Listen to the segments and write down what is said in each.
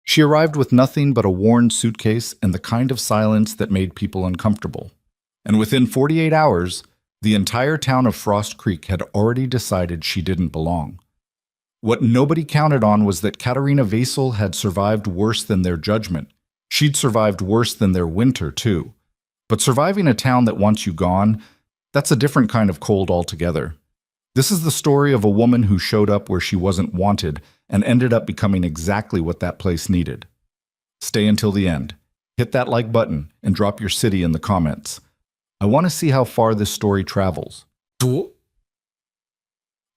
She arrived with nothing but a worn suitcase and the kind of silence that made people uncomfortable. And within 48 hours, the entire town of Frost Creek had already decided she didn't belong. What nobody counted on was that Katerina Vasel had survived worse than their judgment. She'd survived worse than their winter, too. But surviving a town that wants you gone, that's a different kind of cold altogether. This is the story of a woman who showed up where she wasn't wanted and ended up becoming exactly what that place needed. Stay until the end. Hit that like button and drop your city in the comments. I want to see how far this story travels.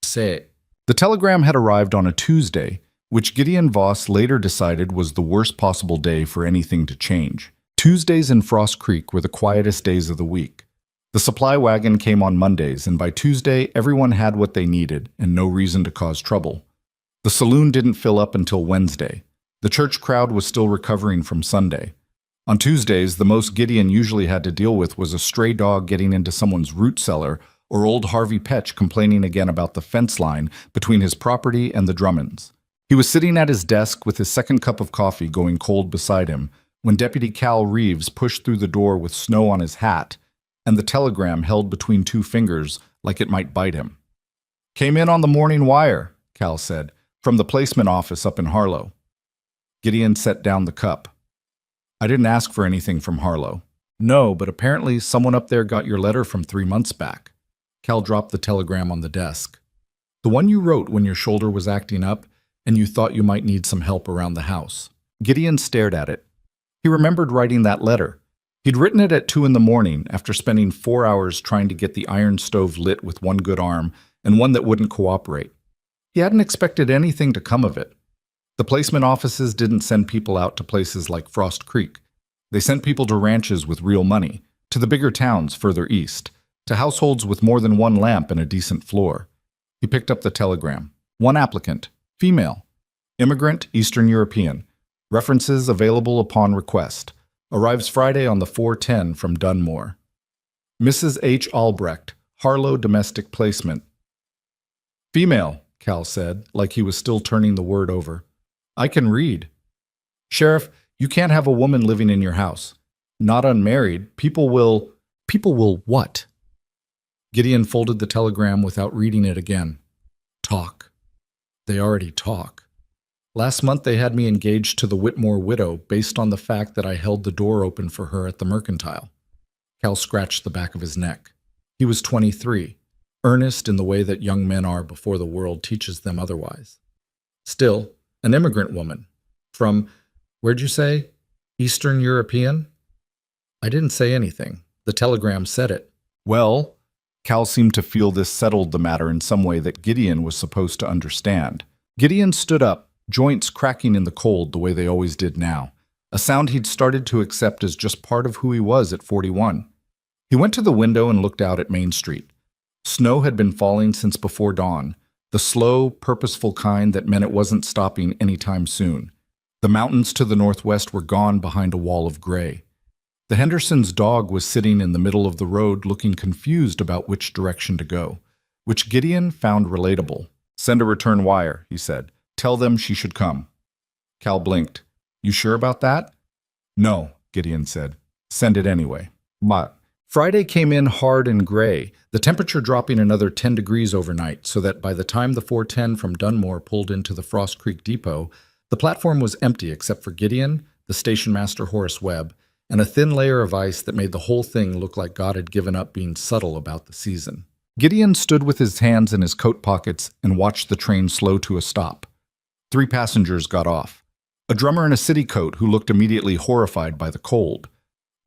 Say. The telegram had arrived on a Tuesday, which Gideon Voss later decided was the worst possible day for anything to change. Tuesdays in Frost Creek were the quietest days of the week. The supply wagon came on Mondays, and by Tuesday, everyone had what they needed and no reason to cause trouble. The saloon didn't fill up until Wednesday. The church crowd was still recovering from Sunday. On Tuesdays, the most Gideon usually had to deal with was a stray dog getting into someone's root cellar or old Harvey Petch complaining again about the fence line between his property and the Drummonds. He was sitting at his desk with his second cup of coffee going cold beside him when Deputy Cal Reeves pushed through the door with snow on his hat and the telegram held between two fingers like it might bite him. "Came in on the morning wire," Cal said, "from the placement office up in Harlow." Gideon set down the cup. "I didn't ask for anything from Harlow." "No, but apparently someone up there got your letter from 3 months back." Cal dropped the telegram on the desk. "The one you wrote when your shoulder was acting up and you thought you might need some help around the house." Gideon stared at it. He remembered writing that letter. He'd written it at 2 in the morning after spending 4 hours trying to get the iron stove lit with one good arm and one that wouldn't cooperate. He hadn't expected anything to come of it. The placement offices didn't send people out to places like Frost Creek. They sent people to ranches with real money, to the bigger towns further east, to households with more than one lamp and a decent floor. He picked up the telegram. One applicant, female, immigrant, Eastern European. References available upon request. Arrives Friday on the 4:10 from Dunmore. Mrs. H. Albrecht, Harlow Domestic Placement. "Female," Cal said, like he was still turning the word over. "I can read." "Sheriff, you can't have a woman living in your house. Not unmarried. People will..." "People will what?" Gideon folded the telegram without reading it again. "Talk. They already talk. Last month they had me engaged to the Whitmore widow based on the fact that I held the door open for her at the Mercantile." Cal scratched the back of his neck. He was 23, earnest in the way that young men are before the world teaches them otherwise. Still, an immigrant woman. From, where'd you say? Eastern European? I didn't say anything. The telegram said it. "Well," Cal seemed to feel this settled the matter in some way that Gideon was supposed to understand. Gideon stood up, joints cracking in the cold the way they always did now, a sound he'd started to accept as just part of who he was at 41. He went to the window and looked out at Main Street. Snow had been falling since before dawn, the slow, purposeful kind that meant it wasn't stopping anytime soon. The mountains to the northwest were gone behind a wall of gray. The Hendersons' dog was sitting in the middle of the road looking confused about which direction to go, which Gideon found relatable. "Send a return wire," he said. "Tell them she should come." Cal blinked. "You sure about that?" "No," Gideon said. "Send it anyway." But Friday came in hard and gray, the temperature dropping another 10 degrees overnight, so that by the time the 410 from Dunmore pulled into the Frost Creek depot, the platform was empty except for Gideon, the station master Horace Webb, and a thin layer of ice that made the whole thing look like God had given up being subtle about the season. Gideon stood with his hands in his coat pockets and watched the train slow to a stop. 3 passengers got off. A drummer in a city coat who looked immediately horrified by the cold.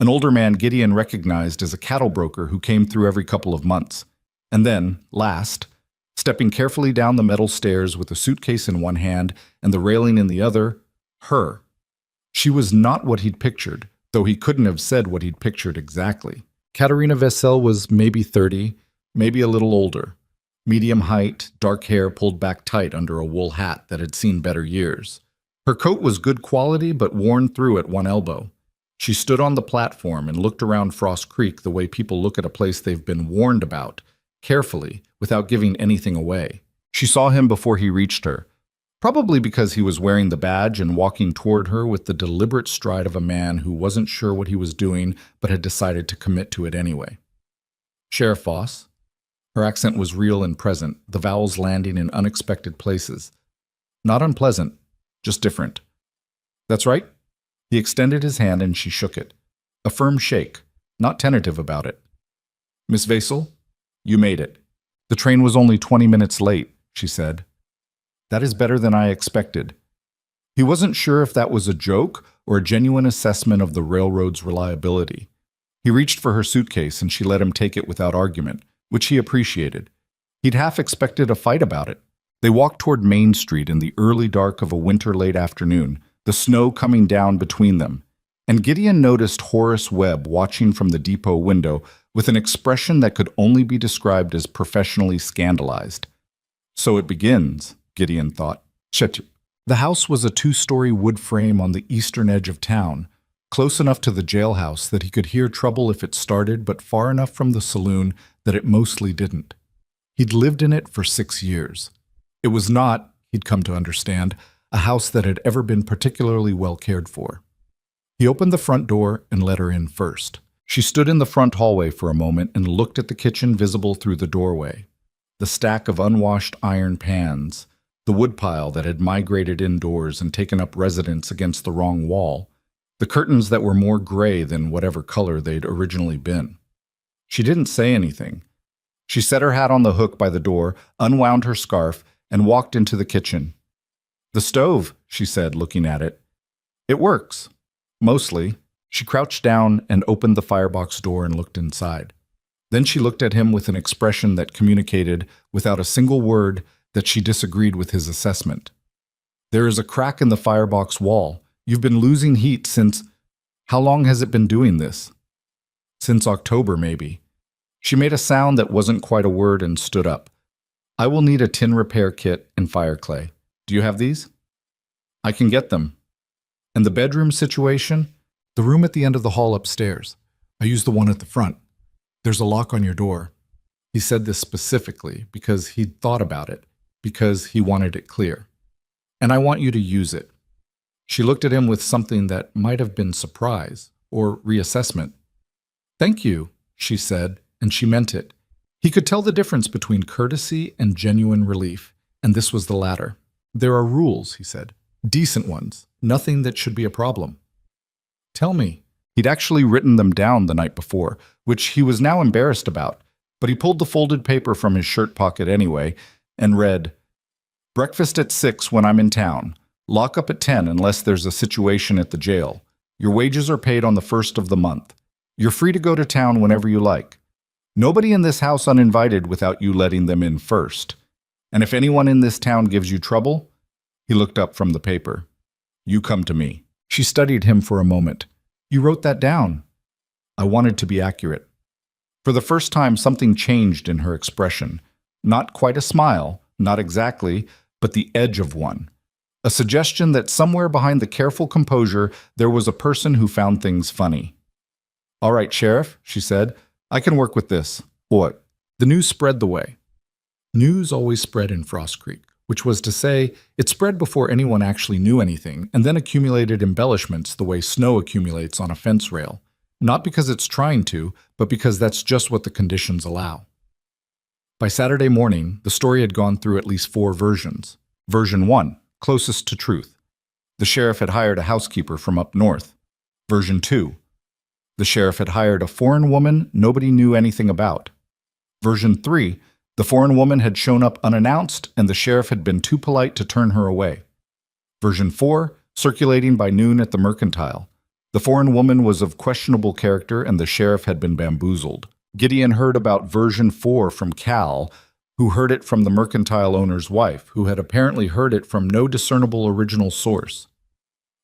An older man Gideon recognized as a cattle broker who came through every couple of months. And then, last, stepping carefully down the metal stairs with a suitcase in one hand and the railing in the other, her. She was not what he'd pictured, though he couldn't have said what he'd pictured exactly. Katerina Vasel was maybe 30, maybe a little older. Medium height, dark hair pulled back tight under a wool hat that had seen better years. Her coat was good quality but worn through at one elbow. She stood on the platform and looked around Frost Creek the way people look at a place they've been warned about, carefully, without giving anything away. She saw him before he reached her. Probably because he was wearing the badge and walking toward her with the deliberate stride of a man who wasn't sure what he was doing but had decided to commit to it anyway. Sheriff Voss. Her accent was real and present, the vowels landing in unexpected places. Not unpleasant, just different. That's right. He extended his hand and she shook it. A firm shake, not tentative about it. Miss Vaisel, you made it. The train was only 20 minutes late, she said. That is better than I expected. He wasn't sure if that was a joke or a genuine assessment of the railroad's reliability. He reached for her suitcase and she let him take it without argument, which he appreciated. He'd half expected a fight about it. They walked toward Main Street in the early dark of a winter late afternoon, the snow coming down between them. And Gideon noticed Horace Webb watching from the depot window with an expression that could only be described as professionally scandalized. So it begins, Gideon thought. The house was a two-story wood frame on the eastern edge of town, close enough to the jailhouse that he could hear trouble if it started, but far enough from the saloon that it mostly didn't. He'd lived in it for 6 years. It was not, he'd come to understand, a house that had ever been particularly well cared for. He opened the front door and let her in first. She stood in the front hallway for a moment and looked at the kitchen visible through the doorway. The stack of unwashed iron pans, the woodpile that had migrated indoors and taken up residence against the wrong wall, the curtains that were more gray than whatever color they'd originally been. She didn't say anything. She set her hat on the hook by the door, unwound her scarf, and walked into the kitchen. The stove, she said, looking at it. It works. Mostly. She crouched down and opened the firebox door and looked inside. Then she looked at him with an expression that communicated, without a single word, that she disagreed with his assessment. There is a crack in the firebox wall. You've been losing heat since... How long has it been doing this? Since October, maybe. She made a sound that wasn't quite a word and stood up. I will need a tin repair kit and fire clay. Do you have these? I can get them. And the bedroom situation? The room at the end of the hall upstairs. I use the one at the front. There's a lock on your door. He said this specifically because he'd thought about it, because he wanted it clear. And I want you to use it. She looked at him with something that might have been surprise or reassessment. Thank you, she said, and she meant it. He could tell the difference between courtesy and genuine relief, and this was the latter. There are rules, he said. Decent ones. Nothing that should be a problem. Tell me. He'd actually written them down the night before, which he was now embarrassed about, but he pulled the folded paper from his shirt pocket anyway and read, Breakfast at 6 when I'm in town. Lock up at 10 unless there's a situation at the jail. Your wages are paid on the 1st of the month. You're free to go to town whenever you like. Nobody in this house uninvited without you letting them in first. And if anyone in this town gives you trouble, he looked up from the paper. You come to me. She studied him for a moment. You wrote that down. I wanted to be accurate. For the first time, something changed in her expression. Not quite a smile, not exactly, but the edge of one. A suggestion that somewhere behind the careful composure, there was a person who found things funny. All right, Sheriff, she said. I can work with this. What? The news spread the way. News always spread in Frost Creek, which was to say, it spread before anyone actually knew anything, and then accumulated embellishments the way snow accumulates on a fence rail. Not because it's trying to, but because that's just what the conditions allow. By Saturday morning, the story had gone through at least 4 versions. Version 1, closest to truth. The sheriff had hired a housekeeper from up north. Version 2, the sheriff had hired a foreign woman nobody knew anything about. Version 3, the foreign woman had shown up unannounced and the sheriff had been too polite to turn her away. Version 4, circulating by noon at the Mercantile. The foreign woman was of questionable character and the sheriff had been bamboozled. Gideon heard about version 4 from Cal, who heard it from the Mercantile owner's wife, who had apparently heard it from no discernible original source.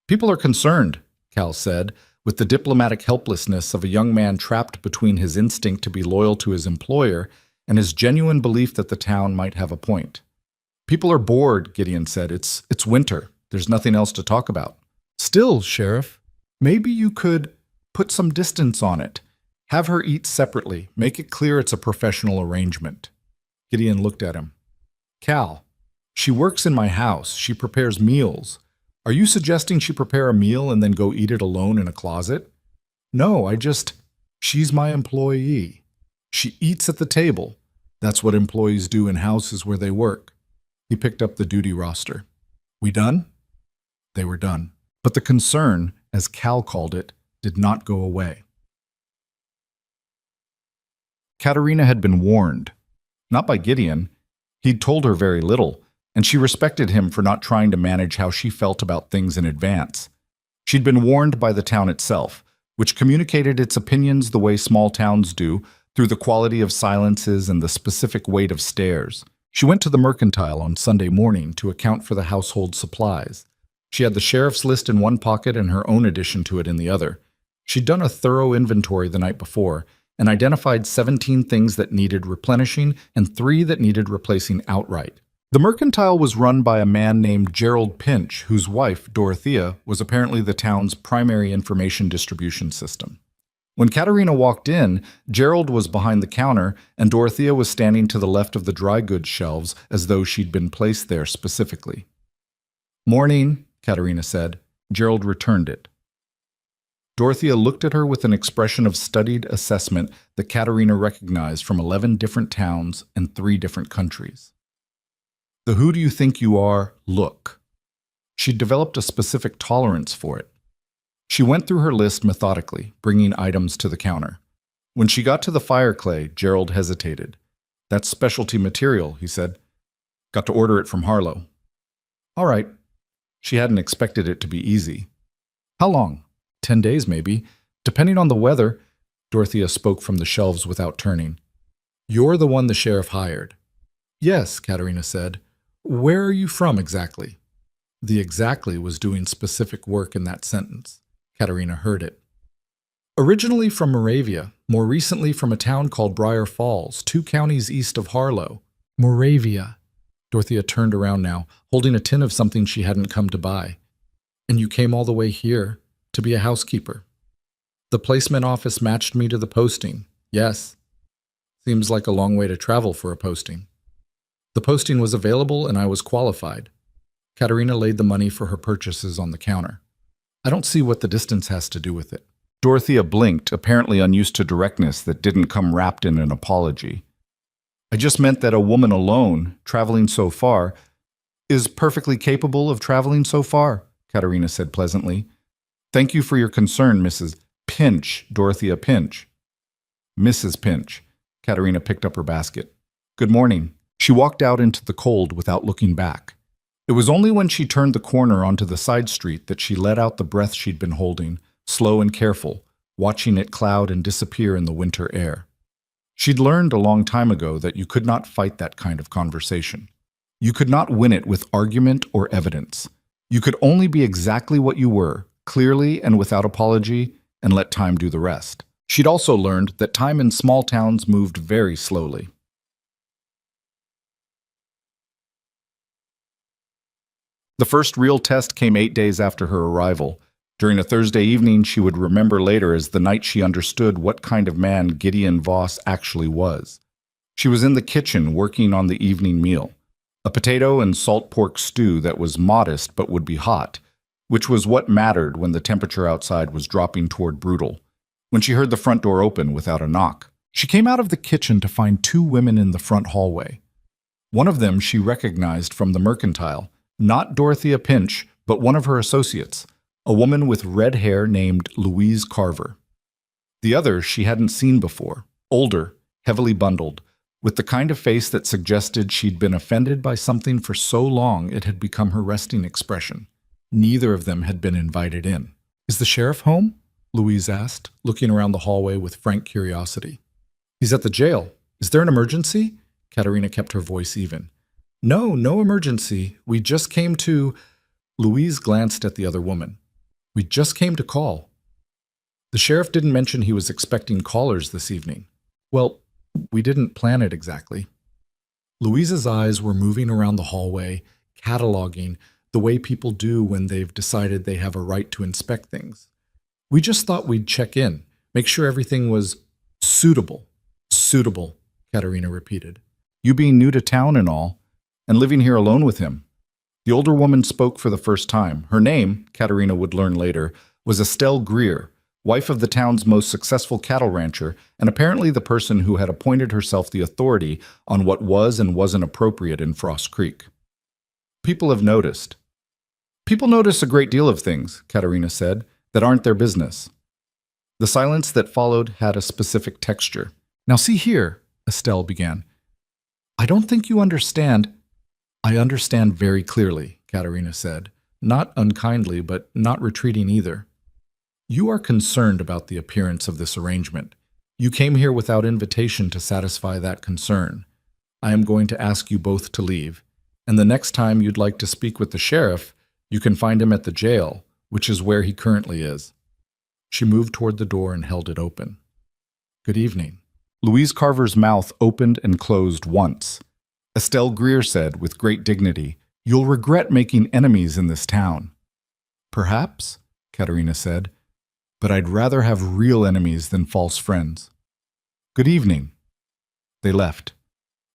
People are concerned, Cal said, with the diplomatic helplessness of a young man trapped between his instinct to be loyal to his employer and his genuine belief that the town might have a point. People are bored, Gideon said. It's winter. There's nothing else to talk about. Still, Sheriff, maybe you could put some distance on it. Have her eat separately. Make it clear it's a professional arrangement. Gideon looked at him. Cal, She works in my house. She prepares meals. Are you suggesting she prepare a meal and then go eat it alone in a closet? No, she's my employee. She eats at the table. That's what employees do in houses where they work. He picked up the duty roster. We done? They were done. But the concern, as Cal called it, did not go away. Katerina had been warned. Not by Gideon. He'd told her very little, and she respected him for not trying to manage how she felt about things in advance. She'd been warned by the town itself, which communicated its opinions the way small towns do, through the quality of silences and the specific weight of stares. She went to the mercantile on Sunday morning to account for the household supplies. She had the sheriff's list in one pocket and her own addition to it in the other. She'd done a thorough inventory the night before and identified 17 things that needed replenishing and 3 that needed replacing outright. The mercantile was run by a man named Gerald Pinch, whose wife, Dorothea, was apparently the town's primary information distribution system. When Katerina walked in, Gerald was behind the counter and Dorothea was standing to the left of the dry goods shelves as though she'd been placed there specifically. "Morning," Katerina said. Gerald returned it. Dorothea looked at her with an expression of studied assessment that Katerina recognized from 11 different towns and 3 different countries. The "who do you think you are" look. She'd developed a specific tolerance for it. She went through her list methodically, bringing items to the counter. When she got to the fire clay, Gerald hesitated. "That's specialty material," he said. "Got to order it from Harlow." "All right." She hadn't expected it to be easy. "How long?" 10 days, maybe. Depending on the weather." Dorothea spoke from the shelves without turning. "You're the one the sheriff hired." "Yes," Katerina said. "Where are you from exactly?" The exactly was doing specific work in that sentence. Katerina heard it. "Originally from Moravia, more recently from a town called Briar Falls, 2 counties east of Harlow." Moravia. Dorothea turned around now, holding a tin of something she hadn't come to buy. "And you came all the way here to be a housekeeper?" "The placement office matched me to the posting. Yes." "Seems like a long way to travel for a posting." "The posting was available and I was qualified." Katerina laid the money for her purchases on the counter. "I don't see what the distance has to do with it." Dorothea blinked, apparently unused to directness that didn't come wrapped in an apology. "I just meant that a woman alone, traveling so far, is perfectly capable of traveling so far," Katerina said pleasantly. "Thank you for your concern, Mrs. Pinch, Dorothea Pinch." "Mrs. Pinch." Katerina picked up her basket. "Good morning." She walked out into the cold without looking back. It was only when she turned the corner onto the side street that she let out the breath she'd been holding, slow and careful, watching it cloud and disappear in the winter air. She'd learned a long time ago that you could not fight that kind of conversation. You could not win it with argument or evidence. You could only be exactly what you were, clearly and without apology, and let time do the rest. She'd also learned that time in small towns moved very slowly. The first real test came 8 days after her arrival. During a Thursday evening she would remember later as the night she understood what kind of man Gideon Voss actually was. She was in the kitchen working on the evening meal, a potato and salt pork stew that was modest but would be hot, which was what mattered when the temperature outside was dropping toward brutal, when she heard the front door open without a knock. She came out of the kitchen to find 2 women in the front hallway. One of them she recognized from the mercantile, not Dorothea Pinch, but one of her associates, a woman with red hair named Louise Carver. The other she hadn't seen before, older, heavily bundled, with the kind of face that suggested she'd been offended by something for so long it had become her resting expression. Neither of them had been invited in. "Is the sheriff home?" Louise asked, looking around the hallway with frank curiosity. "He's at the jail. Is there an emergency?" Katerina kept her voice even. "No, no emergency. We just came to—" Louise glanced at the other woman. "We just came to call." "The sheriff didn't mention he was expecting callers this evening." "Well, we didn't plan it exactly." Louise's eyes were moving around the hallway, cataloging the way people do when they've decided they have a right to inspect things. "We just thought we'd check in, make sure everything was suitable." "Suitable," Katerina repeated. "You being new to town and all." and living here alone with him. The older woman spoke for the first time. Her name, Katerina would learn later, was Estelle Greer, wife of the town's most successful cattle rancher, and apparently the person who had appointed herself the authority on what was and wasn't appropriate in Frost Creek. People have noticed. People notice a great deal of things, Katerina said, that aren't their business. The silence that followed had a specific texture. Now see here, Estelle began. I don't think you understand. I understand very clearly, Katerina said, not unkindly, but not retreating either. You are concerned about the appearance of this arrangement. You came here without invitation to satisfy that concern. I am going to ask you both to leave, and the next time you'd like to speak with the sheriff, you can find him at the jail, which is where he currently is. She moved toward the door and held it open. Good evening. Louise Carver's mouth opened and closed once. Estelle Greer said with great dignity, You'll regret making enemies in this town. Perhaps, Katerina said, but I'd rather have real enemies than false friends. Good evening. They left.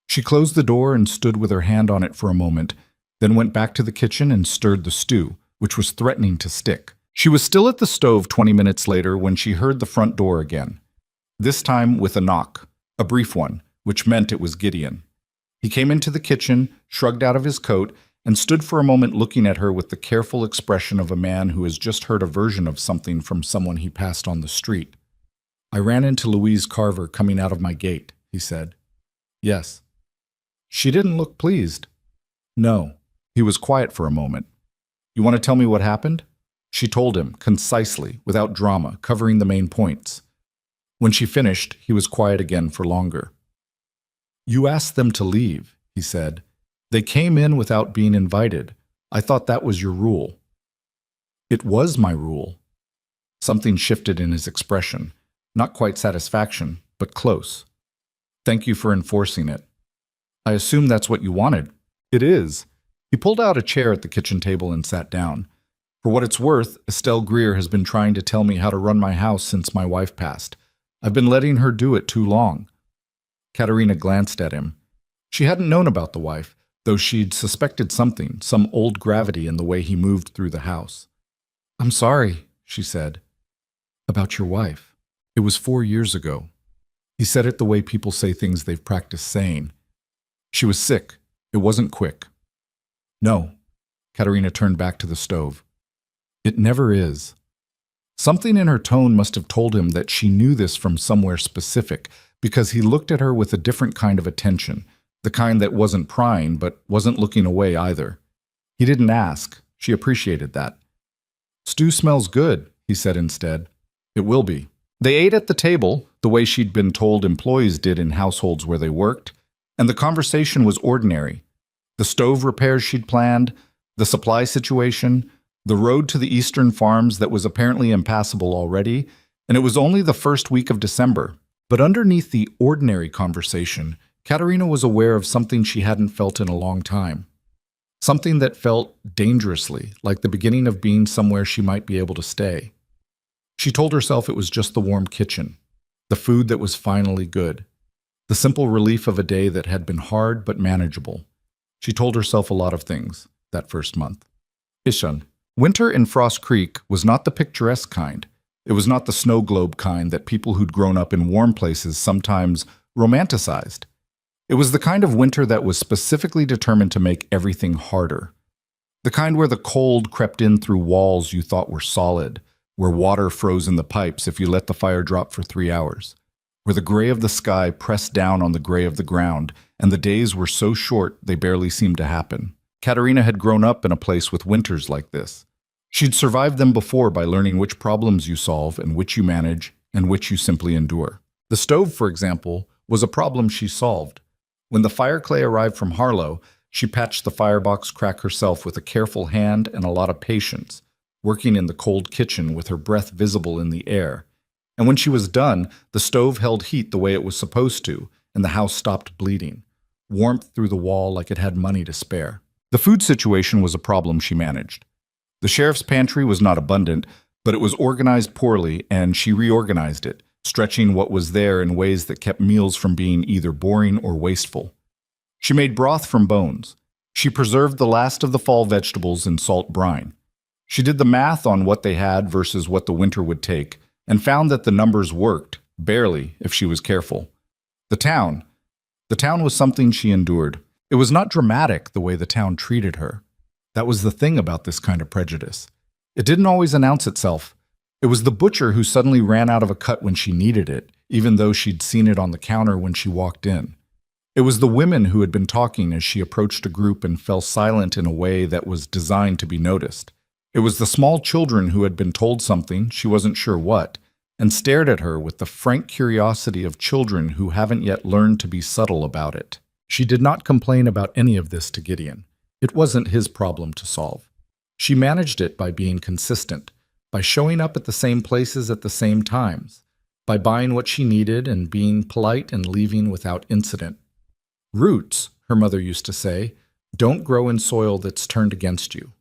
She closed the door and stood with her hand on it for a moment, then went back to the kitchen and stirred the stew, which was threatening to stick. She was still at the stove 20 minutes later when she heard the front door again. This time with a knock, a brief one, which meant it was Gideon. He came into the kitchen, shrugged out of his coat, and stood for a moment looking at her with the careful expression of a man who has just heard a version of something from someone he passed on the street. I ran into Louise Carver coming out of my gate, he said. Yes. She didn't look pleased. No. He was quiet for a moment. You want to tell me what happened? She told him, concisely, without drama, covering the main points. When she finished, he was quiet again for longer. You asked them to leave, he said. They came in without being invited. I thought that was your rule. It was my rule. Something shifted in his expression. Not quite satisfaction, but close. Thank you for enforcing it. I assume that's what you wanted. It is. He pulled out a chair at the kitchen table and sat down. For what it's worth, Estelle Greer has been trying to tell me how to run my house since my wife passed. I've been letting her do it too long. Katerina glanced at him. She hadn't known about the wife, though she'd suspected something, some old gravity in the way he moved through the house. I'm sorry, she said. About your wife. It was 4 years ago. He said it the way people say things they've practiced saying. She was sick. It wasn't quick. No. Katerina turned back to the stove. It never is. Something in her tone must have told him that she knew this from somewhere specific, because he looked at her with a different kind of attention, the kind that wasn't prying but wasn't looking away either. He didn't ask. She appreciated that. Stew smells good, he said instead. It will be. They ate at the table, the way she'd been told employees did in households where they worked, and the conversation was ordinary. The stove repairs she'd planned, the supply situation, the road to the eastern farms that was apparently impassable already, and it was only the first week of December. But underneath the ordinary conversation, Katerina was aware of something she hadn't felt in a long time. Something that felt dangerously like the beginning of being somewhere she might be able to stay. She told herself it was just the warm kitchen, the food that was finally good, the simple relief of a day that had been hard but manageable. She told herself a lot of things that first month. Ishan. Winter in Frost Creek was not the picturesque kind. It was not the snow globe kind that people who'd grown up in warm places sometimes romanticized. It was the kind of winter that was specifically determined to make everything harder. The kind where the cold crept in through walls you thought were solid, where water froze in the pipes if you let the fire drop for 3 hours, where the gray of the sky pressed down on the gray of the ground, and the days were so short they barely seemed to happen. Katerina had grown up in a place with winters like this. She'd survived them before by learning which problems you solve and which you manage and which you simply endure. The stove, for example, was a problem she solved. When the fire clay arrived from Harlow, she patched the firebox crack herself with a careful hand and a lot of patience, working in the cold kitchen with her breath visible in the air. And when she was done, the stove held heat the way it was supposed to, and the house stopped bleeding. Warmth through the wall like it had money to spare. The food situation was a problem she managed. The sheriff's pantry was not abundant, but it was organized poorly, and she reorganized it, stretching what was there in ways that kept meals from being either boring or wasteful. She made broth from bones. She preserved the last of the fall vegetables in salt brine. She did the math on what they had versus what the winter would take, and found that the numbers worked, barely, if she was careful. The town. The town was something she endured. It was not dramatic the way the town treated her. That was the thing about this kind of prejudice. It didn't always announce itself. It was the butcher who suddenly ran out of a cut when she needed it, even though she'd seen it on the counter when she walked in. It was the women who had been talking as she approached a group and fell silent in a way that was designed to be noticed. It was the small children who had been told something, she wasn't sure what, and stared at her with the frank curiosity of children who haven't yet learned to be subtle about it. She did not complain about any of this to Gideon. It wasn't his problem to solve. She managed it by being consistent, by showing up at the same places at the same times, by buying what she needed and being polite and leaving without incident. Roots, her mother used to say, don't grow in soil that's turned against you.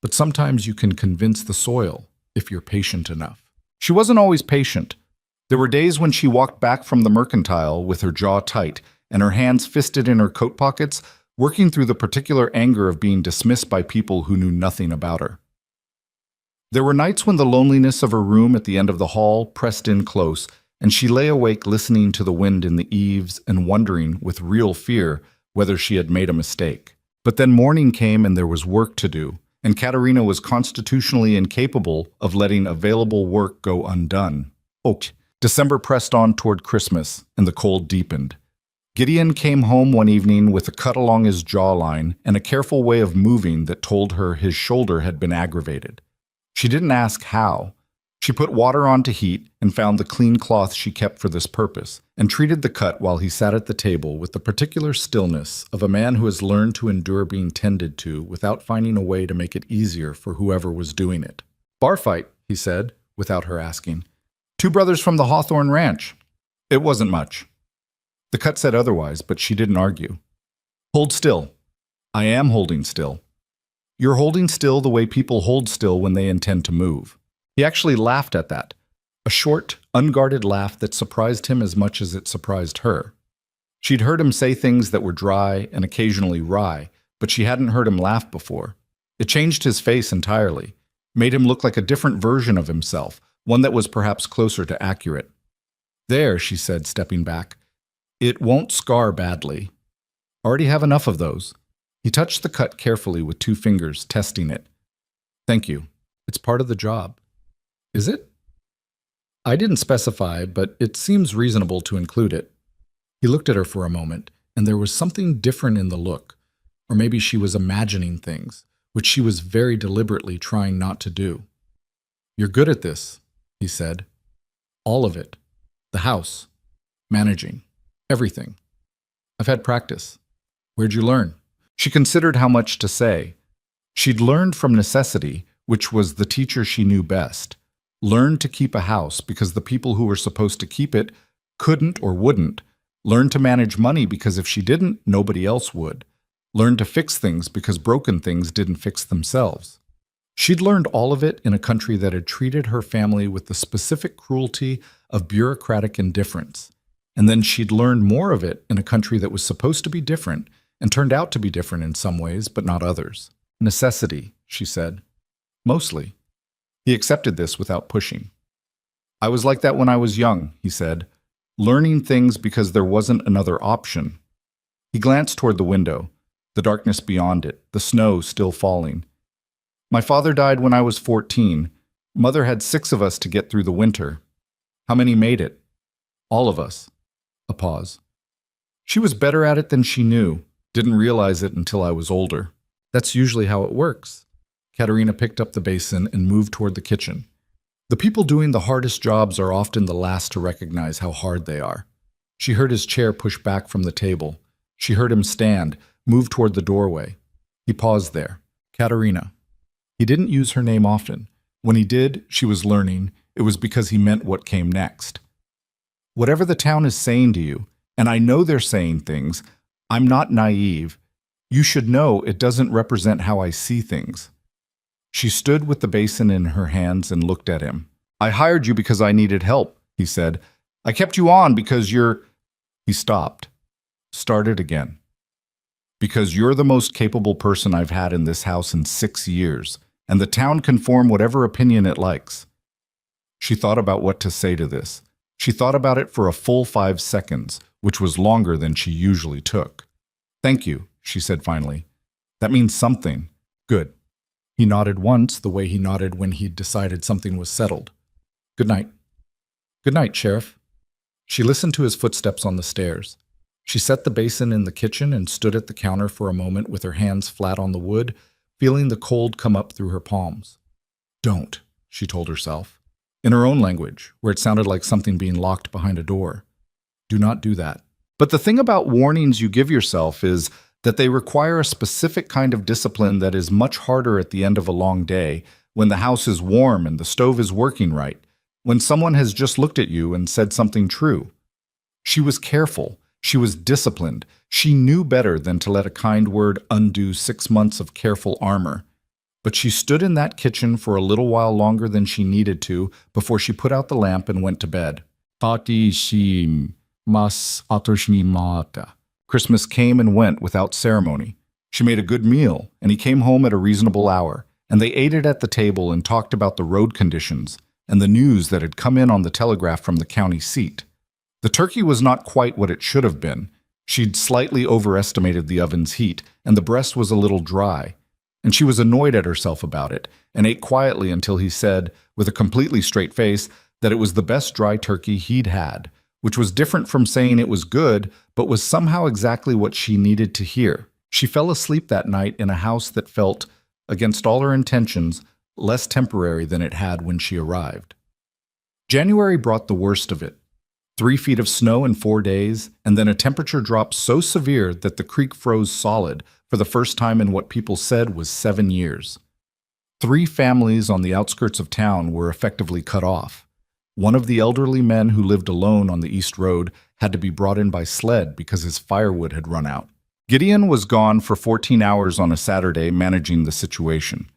But sometimes you can convince the soil if you're patient enough. She wasn't always patient. There were days when she walked back from the mercantile with her jaw tight and her hands fisted in her coat pockets, working through the particular anger of being dismissed by people who knew nothing about her. There were nights when the loneliness of her room at the end of the hall pressed in close, and she lay awake listening to the wind in the eaves and wondering, with real fear, whether she had made a mistake. But then morning came and there was work to do, and Katerina was constitutionally incapable of letting available work go undone. December pressed on toward Christmas, and the cold deepened. Gideon came home one evening with a cut along his jawline and a careful way of moving that told her his shoulder had been aggravated. She didn't ask how. She put water on to heat and found the clean cloth she kept for this purpose, and treated the cut while he sat at the table with the particular stillness of a man who has learned to endure being tended to without finding a way to make it easier for whoever was doing it. "Bar fight," he said, without her asking. "Two brothers from the Hawthorne Ranch." It wasn't much. The cut said otherwise, but she didn't argue. "Hold still." "I am holding still." "You're holding still the way people hold still when they intend to move." He actually laughed at that, a short, unguarded laugh that surprised him as much as it surprised her. She'd heard him say things that were dry and occasionally wry, but she hadn't heard him laugh before. It changed his face entirely, made him look like a different version of himself, one that was perhaps closer to accurate. "There," she said, stepping back. "It won't scar badly. Already have enough of those." He touched the cut carefully with 2 fingers, testing it. "Thank you. It's part of the job." "Is it?" "I didn't specify, but it seems reasonable to include it." He looked at her for a moment, and there was something different in the look. Or maybe she was imagining things, which she was very deliberately trying not to do. "You're good at this," he said. "All of it. The house. Managing. Everything. I've had practice." "Where'd you learn?" She considered how much to say. She'd learned from necessity, which was the teacher she knew best. Learned to keep a house because the people who were supposed to keep it couldn't or wouldn't. Learned to manage money because if she didn't, nobody else would. Learned to fix things because broken things didn't fix themselves. She'd learned all of it in a country that had treated her family with the specific cruelty of bureaucratic indifference. And then she'd learned more of it in a country that was supposed to be different and turned out to be different in some ways, but not others. "Necessity," she said. "Mostly." He accepted this without pushing. "I was like that when I was young," he said, "learning things because there wasn't another option." He glanced toward the window, the darkness beyond it, the snow still falling. "My father died when I was 14. Mother had 6 of us to get through the winter. How many made it?" "All of us." A pause. "She was better at it than she knew. Didn't realize it until I was older. That's usually how it works." Katerina picked up the basin and moved toward the kitchen. The people doing the hardest jobs are often the last to recognize how hard they are. She heard his chair push back from the table. She heard him stand, move toward the doorway. He paused there. "Katerina." He didn't use her name often. When he did, she was learning. It was because he meant what came next. "Whatever the town is saying to you, and I know they're saying things, I'm not naive. You should know it doesn't represent how I see things." She stood with the basin in her hands and looked at him. "I hired you because I needed help," he said. "I kept you on because you're—" He stopped. Started again. Because you're the most capable person I've had in this house in 6 years, and the town can form whatever opinion it likes. She thought about what to say to this. She thought about it for a full 5 seconds, which was longer than she usually took. Thank you, she said finally. That means something. Good. He nodded once, the way he nodded when he'd decided something was settled. Good night. Good night, Sheriff. She listened to his footsteps on the stairs. She set the basin in the kitchen and stood at the counter for a moment with her hands flat on the wood, feeling the cold come up through her palms. Don't, she told herself, in her own language, where it sounded like something being locked behind a door. Do not do that. But the thing about warnings you give yourself is that they require a specific kind of discipline that is much harder at the end of a long day, when the house is warm and the stove is working right, when someone has just looked at you and said something true. She was careful. She was disciplined. She knew better than to let a kind word undo 6 months of careful armor. But she stood in that kitchen for a little while longer than she needed to before she put out the lamp and went to bed. Christmas came and went without ceremony. She made a good meal, and he came home at a reasonable hour, and they ate it at the table and talked about the road conditions and the news that had come in on the telegraph from the county seat. The turkey was not quite what it should have been. She'd slightly overestimated the oven's heat, and the breast was a little dry. And she was annoyed at herself about it, and ate quietly until he said, with a completely straight face, that it was the best dry turkey he'd had, which was different from saying it was good, but was somehow exactly what she needed to hear. She fell asleep that night in a house that felt, against all her intentions, less temporary than it had when she arrived. January brought the worst of it. 3 feet of snow in 4 days, and then a temperature drop so severe that the creek froze solid for the first time in what people said was 7 years. 3 families on the outskirts of town were effectively cut off. One of the elderly men who lived alone on the East Road had to be brought in by sled because his firewood had run out. Gideon was gone for 14 hours on a Saturday managing the situation.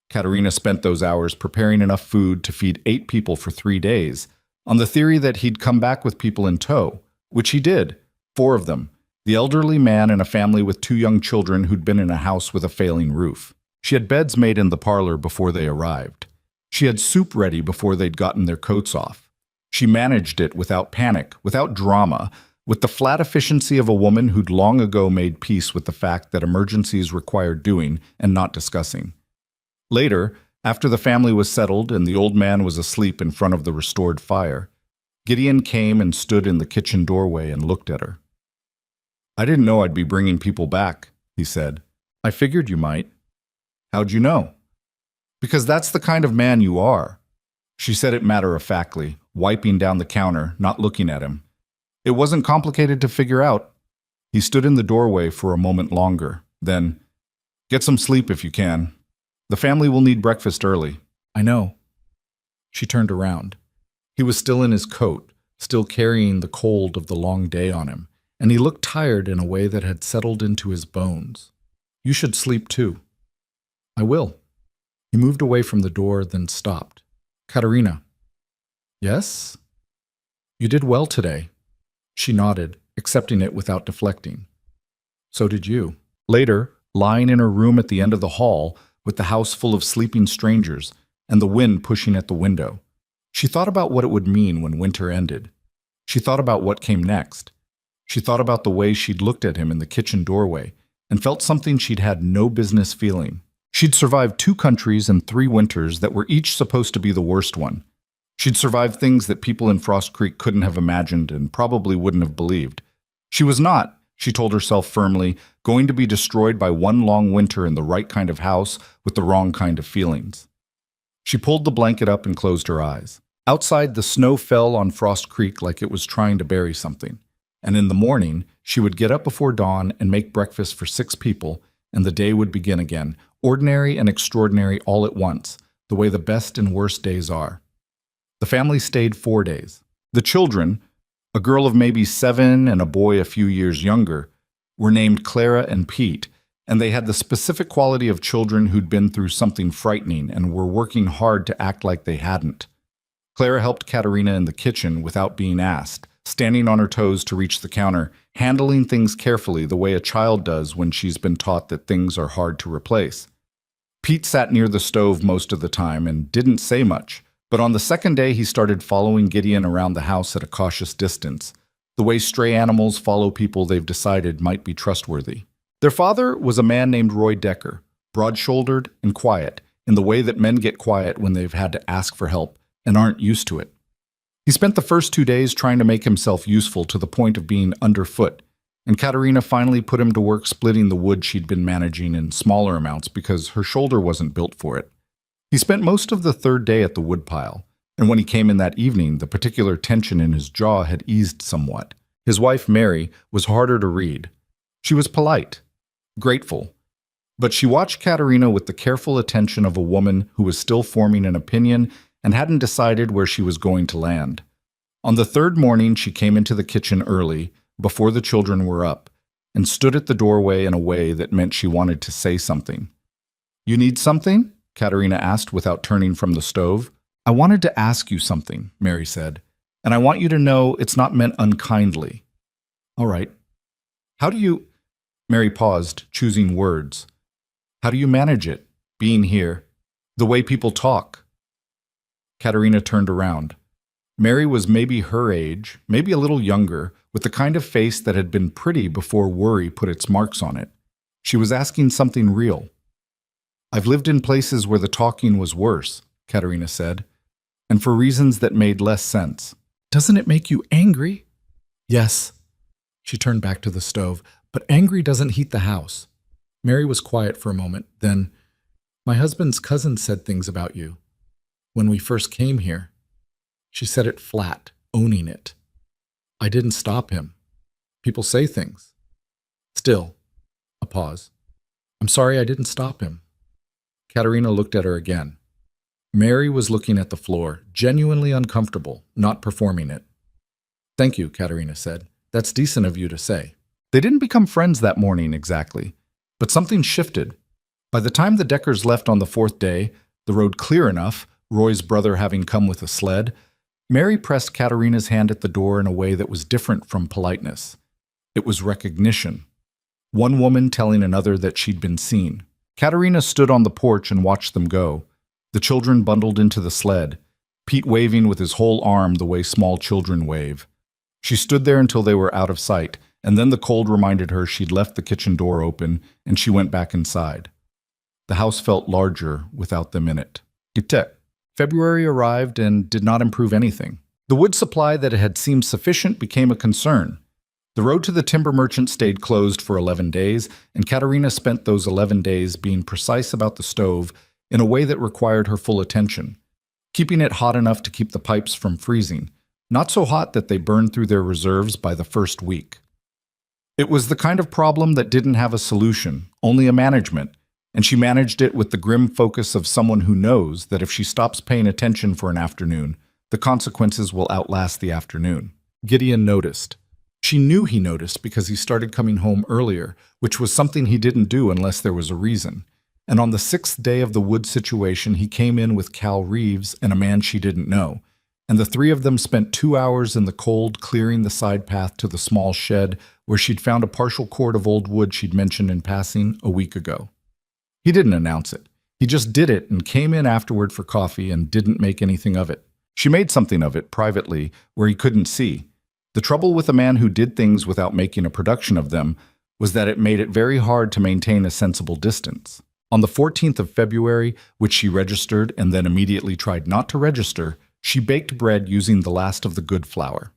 Katerina spent those hours preparing enough food to feed 8 people for 3 days, on the theory that he'd come back with people in tow, which he did, 4 of them, the elderly man and a family with 2 young children who'd been in a house with a failing roof. She had beds made in the parlor before they arrived. She had soup ready before they'd gotten their coats off. She managed it without panic, without drama, with the flat efficiency of a woman who'd long ago made peace with the fact that emergencies required doing and not discussing. Later, after the family was settled and the old man was asleep in front of the restored fire, Gideon came and stood in the kitchen doorway and looked at her. I didn't know I'd be bringing people back, he said. I figured you might. How'd you know? Because that's the kind of man you are. She said it matter-of-factly, wiping down the counter, not looking at him. It wasn't complicated to figure out. He stood in the doorway for a moment longer. Then, get some sleep if you can. The family will need breakfast early. I know. She turned around. He was still in his coat, still carrying the cold of the long day on him, and he looked tired in a way that had settled into his bones. You should sleep too. I will. He moved away from the door, then stopped. Katerina. Yes? You did well today. She nodded, accepting it without deflecting. So did you. Later, lying in her room at the end of the hall, with the house full of sleeping strangers, and the wind pushing at the window, she thought about what it would mean when winter ended. She thought about what came next. She thought about the way she'd looked at him in the kitchen doorway, and felt something she'd had no business feeling. She'd survived 2 countries and 3 winters that were each supposed to be the worst one. She'd survived things that people in Frost Creek couldn't have imagined and probably wouldn't have believed. She was not, she told herself firmly, going to be destroyed by one long winter in the right kind of house with the wrong kind of feelings. She pulled the blanket up and closed her eyes. Outside, the snow fell on Frost Creek like it was trying to bury something. And in the morning, she would get up before dawn and make breakfast for 6 people, and the day would begin again, ordinary and extraordinary all at once, the way the best and worst days are. The family stayed 4 days. The children, a girl of maybe 7 and a boy a few years younger, were named Clara and Pete, and they had the specific quality of children who'd been through something frightening and were working hard to act like they hadn't. Clara helped Katerina in the kitchen without being asked, standing on her toes to reach the counter, handling things carefully the way a child does when she's been taught that things are hard to replace. Pete sat near the stove most of the time and didn't say much, but on the second day he started following Gideon around the house at a cautious distance, the way stray animals follow people they've decided might be trustworthy. Their father was a man named Roy Decker, broad-shouldered and quiet, in the way that men get quiet when they've had to ask for help and aren't used to it. He spent the first 2 days trying to make himself useful to the point of being underfoot, and Katerina finally put him to work splitting the wood she'd been managing in smaller amounts because her shoulder wasn't built for it. He spent most of the third day at the woodpile, and when he came in that evening, the particular tension in his jaw had eased somewhat. His wife, Mary, was harder to read. She was polite, grateful, but she watched Katerina with the careful attention of a woman who was still forming an opinion and hadn't decided where she was going to land. On the third morning, she came into the kitchen early, before the children were up, and stood at the doorway in a way that meant she wanted to say something. "You need something?" Katerina asked without turning from the stove. "I wanted to ask you something," Mary said, "and I want you to know it's not meant unkindly." "All right. How do you—" Mary paused, choosing words. "How do you manage it, being here, the way people talk?" Katerina turned around. Mary was maybe her age, maybe a little younger, with the kind of face that had been pretty before worry put its marks on it. She was asking something real. "I've lived in places where the talking was worse," Katerina said, "and for reasons that made less sense." "Doesn't it make you angry?" "Yes." She turned back to the stove. "But angry doesn't heat the house." Mary was quiet for a moment. Then, "My husband's cousin said things about you when we first came here." She said it flat, owning it. "I didn't stop him. People say things." Still, a pause. "I'm sorry I didn't stop him." Katerina looked at her again. Mary was looking at the floor, genuinely uncomfortable, not performing it. "Thank you," Katerina said. "That's decent of you to say." They didn't become friends that morning exactly, but something shifted. By the time the Deckers left on the fourth day, the road clear enough, Roy's brother having come with a sled, Mary pressed Katerina's hand at the door in a way that was different from politeness. It was recognition. One woman telling another that she'd been seen. Katerina stood on the porch and watched them go, the children bundled into the sled, Pete waving with his whole arm the way small children wave. She stood there until they were out of sight, and then the cold reminded her she'd left the kitchen door open, and she went back inside. The house felt larger without them in it. February arrived and did not improve anything. The wood supply that had seemed sufficient became a concern. The road to the timber merchant stayed closed for 11 days, and Katerina spent those 11 days being precise about the stove in a way that required her full attention, keeping it hot enough to keep the pipes from freezing, not so hot that they burned through their reserves by the first week. It was the kind of problem that didn't have a solution, only a management, and she managed it with the grim focus of someone who knows that if she stops paying attention for an afternoon, the consequences will outlast the afternoon. Gideon noticed. She knew he noticed because he started coming home earlier, which was something he didn't do unless there was a reason. And on the 6th day of the wood situation, he came in with Cal Reeves and a man she didn't know, and the three of them spent 2 hours in the cold clearing the side path to the small shed where she'd found a partial cord of old wood she'd mentioned in passing a week ago. He didn't announce it. He just did it and came in afterward for coffee and didn't make anything of it. She made something of it privately where he couldn't see. The trouble with a man who did things without making a production of them was that it made it very hard to maintain a sensible distance. On the 14th of February, which she registered and then immediately tried not to register, she baked bread using the last of the good flour.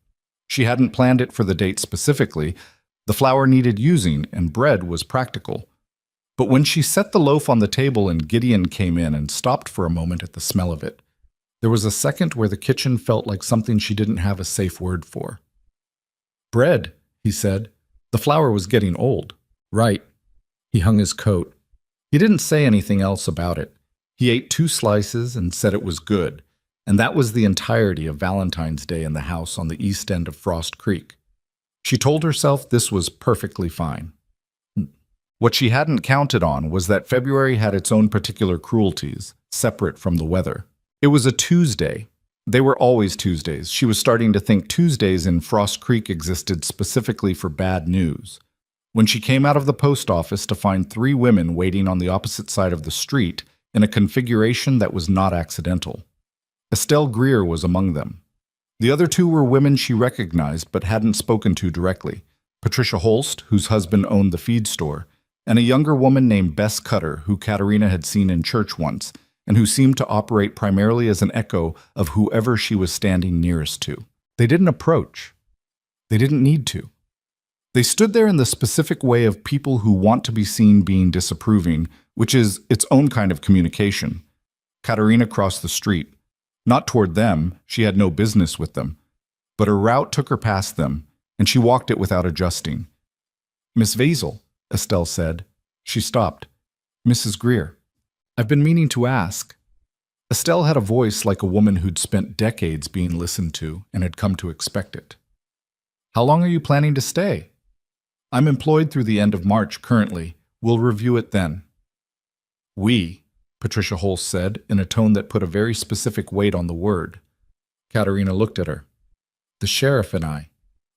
She hadn't planned it for the date specifically. The flour needed using, and bread was practical. But when she set the loaf on the table and Gideon came in and stopped for a moment at the smell of it, there was a second where the kitchen felt like something she didn't have a safe word for. "Bread," he said. The flour was getting old. "Right." He hung his coat. He didn't say anything else about it. He ate 2 slices and said it was good, and that was the entirety of Valentine's Day in the house on the east end of Frost Creek. She told herself this was perfectly fine. What she hadn't counted on was that February had its own particular cruelties, separate from the weather. It was a Tuesday. They were always Tuesdays. She was starting to think Tuesdays in Frost Creek existed specifically for bad news. When she came out of the post office to find three women waiting on the opposite side of the street in a configuration that was not accidental. Estelle Greer was among them. The other two were women she recognized but hadn't spoken to directly. Patricia Holst, whose husband owned the feed store, and a younger woman named Bess Cutter, who Katerina had seen in church once, and who seemed to operate primarily as an echo of whoever she was standing nearest to. They didn't approach. They didn't need to. They stood there in the specific way of people who want to be seen being disapproving, which is its own kind of communication. Katerina crossed the street. Not toward them, she had no business with them. But her route took her past them, and she walked it without adjusting. "Miss Vazel," Estelle said. She stopped. "Mrs. Greer, I've been meaning to ask." Estelle had a voice like a woman who'd spent decades being listened to and had come to expect it. "How long are you planning to stay?" "I'm employed through the end of March currently. We'll review it then." "We," Patricia Holst said, in a tone that put a very specific weight on the word. Katerina looked at her. "The sheriff and I."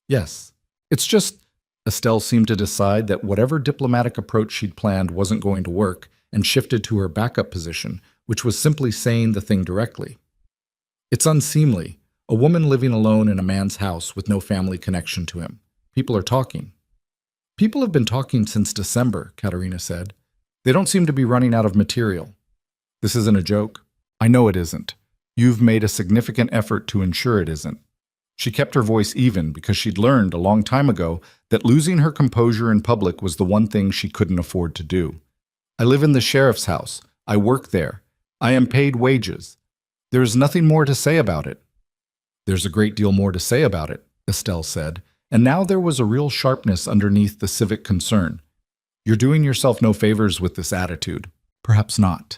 "Yes. It's just—" Estelle seemed to decide that whatever diplomatic approach she'd planned wasn't going to work and shifted to her backup position, which was simply saying the thing directly. "It's unseemly. A woman living alone in a man's house with no family connection to him. People are talking." "People have been talking since December," Katerina said. "They don't seem to be running out of material." "This isn't a joke." "I know it isn't. You've made a significant effort to ensure it isn't." She kept her voice even because she'd learned a long time ago that losing her composure in public was the one thing she couldn't afford to do. "I live in the sheriff's house. I work there. I am paid wages. There is nothing more to say about it." "There's a great deal more to say about it," Estelle said, and now there was a real sharpness underneath the civic concern. "You're doing yourself no favors with this attitude." "Perhaps not."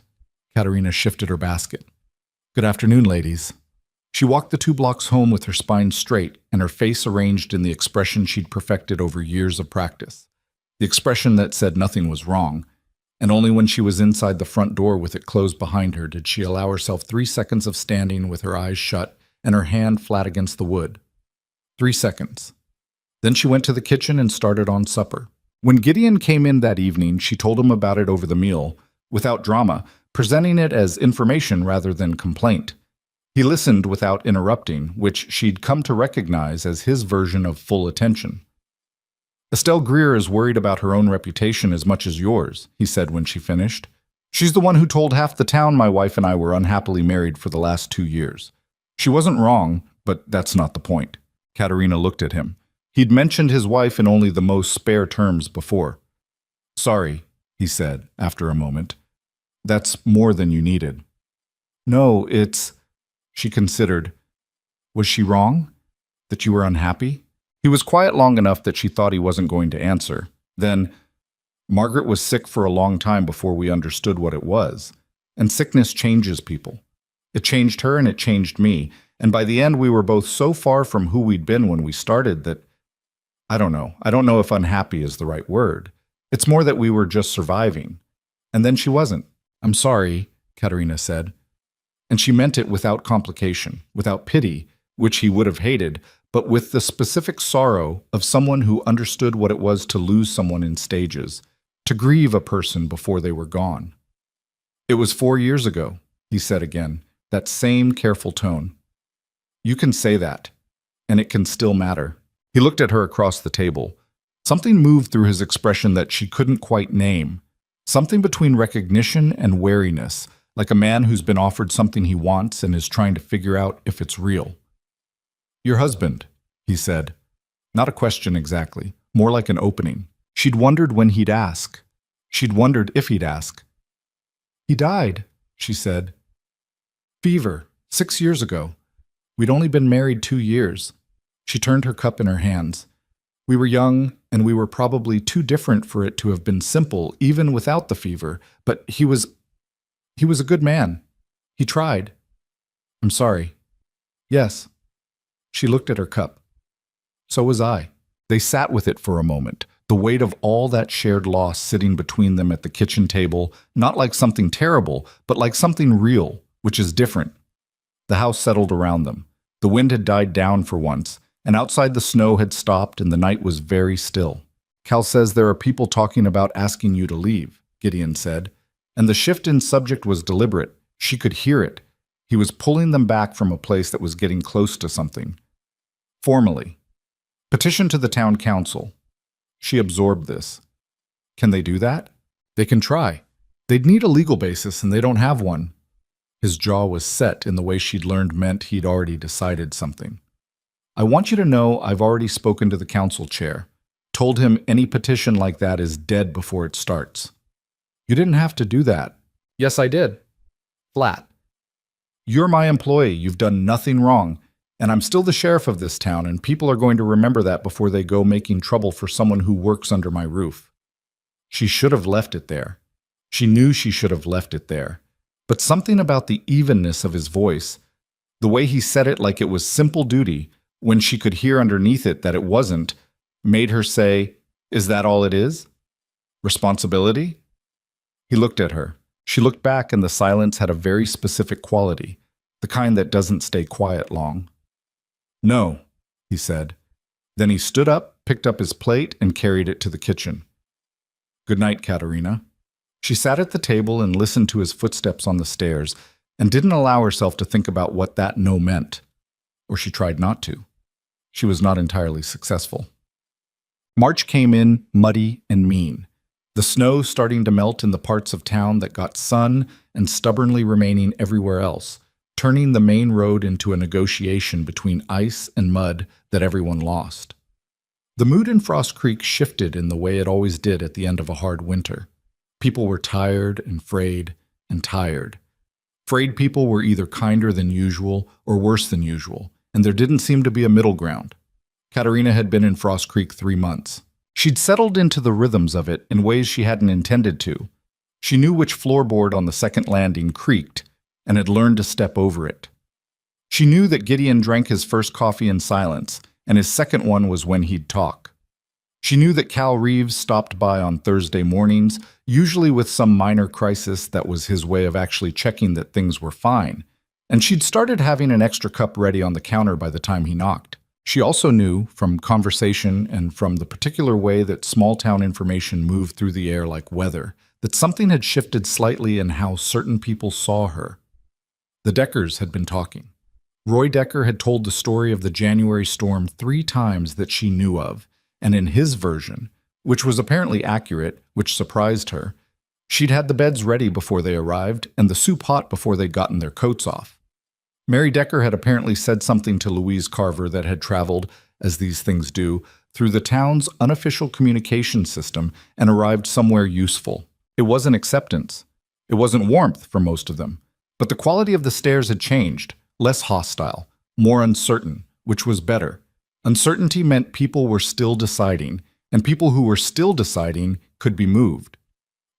Katerina shifted her basket. "Good afternoon, ladies." She walked the 2 blocks home with her spine straight and her face arranged in the expression she'd perfected over years of practice. The expression that said nothing was wrong, and only when she was inside the front door with it closed behind her did she allow herself 3 seconds of standing with her eyes shut and her hand flat against the wood. 3 seconds. Then she went to the kitchen and started on supper. When Gideon came in that evening, she told him about it over the meal, without drama, presenting it as information rather than complaint. He listened without interrupting, which she'd come to recognize as his version of full attention. "Estelle Greer is worried about her own reputation as much as yours," he said when she finished. "She's the one who told half the town my wife and I were unhappily married for the last 2 years. She wasn't wrong, but that's not the point." Katerina looked at him. He'd mentioned his wife in only the most spare terms before. "Sorry," he said, after a moment. "That's more than you needed." "No, it's—" She considered. "Was she wrong? That you were unhappy?" He was quiet long enough that she thought he wasn't going to answer. Then, "Margaret was sick for a long time before we understood what it was. And sickness changes people. It changed her and it changed me. And by the end we were both so far from who we'd been when we started that— I don't know if unhappy is the right word. It's more that we were just surviving. And then she wasn't." "I'm sorry," Katerina said. And she meant it without complication, without pity, which he would have hated, but with the specific sorrow of someone who understood what it was to lose someone in stages, to grieve a person before they were gone. "It was 4 years ago," he said again, that same careful tone. "You can say that, and it can still matter." He looked at her across the table. Something moved through his expression that she couldn't quite name, something between recognition and wariness, like a man who's been offered something he wants and is trying to figure out if it's real. "Your husband," he said. Not a question exactly, more like an opening. She'd wondered when he'd ask. She'd wondered if he'd ask. "He died," she said. "Fever, 6 years ago. We'd only been married 2 years. She turned her cup in her hands. "We were young, and we were probably too different for it to have been simple, even without the fever, but he was a good man. He tried." "I'm sorry." "Yes." She looked at her cup. "So was I." They sat with it for a moment, the weight of all that shared loss sitting between them at the kitchen table, not like something terrible, but like something real, which is different. The house settled around them. The wind had died down for once, and outside the snow had stopped and the night was very still. Cal says there are people talking about asking you to leave, Gideon said, and the shift in subject was deliberate. She could hear it. He was pulling them back from a place that was getting close to something. Formally. Petition to the town council. She absorbed this. Can they do that? They can try. They'd need a legal basis, and they don't have one. His jaw was set in the way she'd learned meant he'd already decided something. I want you to know I've already spoken to the council chair. Told him any petition like that is dead before it starts. You didn't have to do that. Yes, I did. Flat. You're my employee. You've done nothing wrong. And I'm still the sheriff of this town, and people are going to remember that before they go making trouble for someone who works under my roof. She should have left it there. She knew she should have left it there. But something about the evenness of his voice, the way he said it like it was simple duty, when she could hear underneath it that it wasn't, made her say, "Is that all it is? Responsibility?" He looked at her. She looked back, and the silence had a very specific quality, the kind that doesn't stay quiet long. "No," he said. Then he stood up, picked up his plate, and carried it to the kitchen. "Good night, Katerina." She sat at the table and listened to his footsteps on the stairs, and didn't allow herself to think about what that no meant. Or she tried not to. She was not entirely successful. March came in muddy and mean. The snow starting to melt in the parts of town that got sun and stubbornly remaining everywhere else, turning the main road into a negotiation between ice and mud that everyone lost. The mood in Frost Creek shifted in the way it always did at the end of a hard winter. People were tired and frayed and tired. Frayed people were either kinder than usual or worse than usual, and there didn't seem to be a middle ground. Katerina had been in Frost Creek 3 months. She'd settled into the rhythms of it in ways she hadn't intended to. She knew which floorboard on the second landing creaked, and had learned to step over it. She knew that Gideon drank his first coffee in silence, and his second one was when he'd talk. She knew that Cal Reeves stopped by on Thursday mornings, usually with some minor crisis that was his way of actually checking that things were fine, and she'd started having an extra cup ready on the counter by the time he knocked. She also knew, from conversation and from the particular way that small-town information moved through the air like weather, that something had shifted slightly in how certain people saw her. The Deckers had been talking. Roy Decker had told the story of the January storm 3 times that she knew of, and in his version, which was apparently accurate, which surprised her, she'd had the beds ready before they arrived and the soup hot before they'd gotten their coats off. Mary Decker had apparently said something to Louise Carver that had traveled, as these things do, through the town's unofficial communication system and arrived somewhere useful. It wasn't acceptance. It wasn't warmth for most of them. But the quality of the stares had changed, less hostile, more uncertain, which was better. Uncertainty meant people were still deciding, and people who were still deciding could be moved.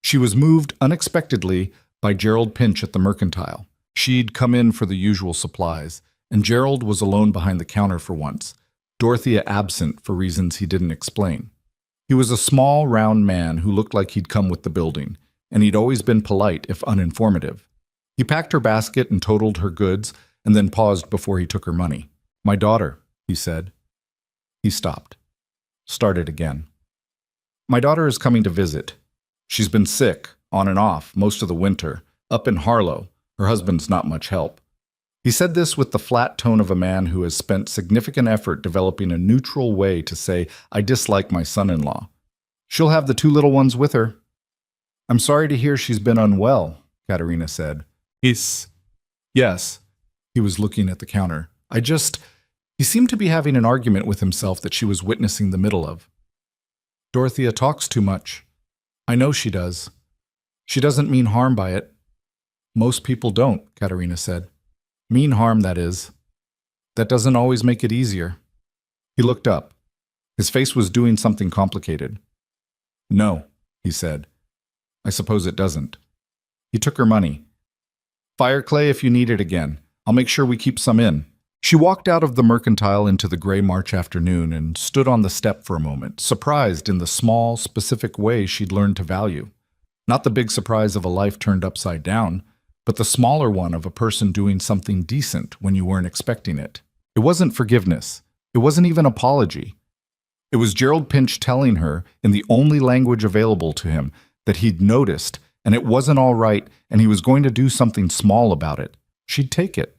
She was moved unexpectedly by Gerald Pinch at the Mercantile. She'd come in for the usual supplies, and Gerald was alone behind the counter for once, Dorothea absent for reasons he didn't explain. He was a small, round man who looked like he'd come with the building, and he'd always been polite if uninformative. He packed her basket and totaled her goods, and then paused before he took her money. "My daughter," he said. He stopped. Started again. "My daughter is coming to visit. She's been sick, on and off, most of the winter, up in Harlow. Her husband's not much help." He said this with the flat tone of a man who has spent significant effort developing a neutral way to say, "I dislike my son-in-law." "She'll have the 2 little ones with her." "I'm sorry to hear she's been unwell," Katerina said. Yes. He was looking at the counter. He seemed to be having an argument with himself that she was witnessing the middle of. "Dorothea talks too much." "I know she does. She doesn't mean harm by it." "Most people don't," Katerina said. "Mean harm, that is. That doesn't always make it easier." He looked up. His face was doing something complicated. "No," he said. "I suppose it doesn't." He took her money. "Fire clay if you need it again. I'll make sure we keep some in." She walked out of the Mercantile into the gray March afternoon and stood on the step for a moment, surprised in the small, specific way she'd learned to value. Not the big surprise of a life turned upside down, but the smaller one of a person doing something decent when you weren't expecting it. It wasn't forgiveness. It wasn't even apology. It was Gerald Pinch telling her, in the only language available to him, that he'd noticed, and it wasn't all right, and he was going to do something small about it. She'd take it.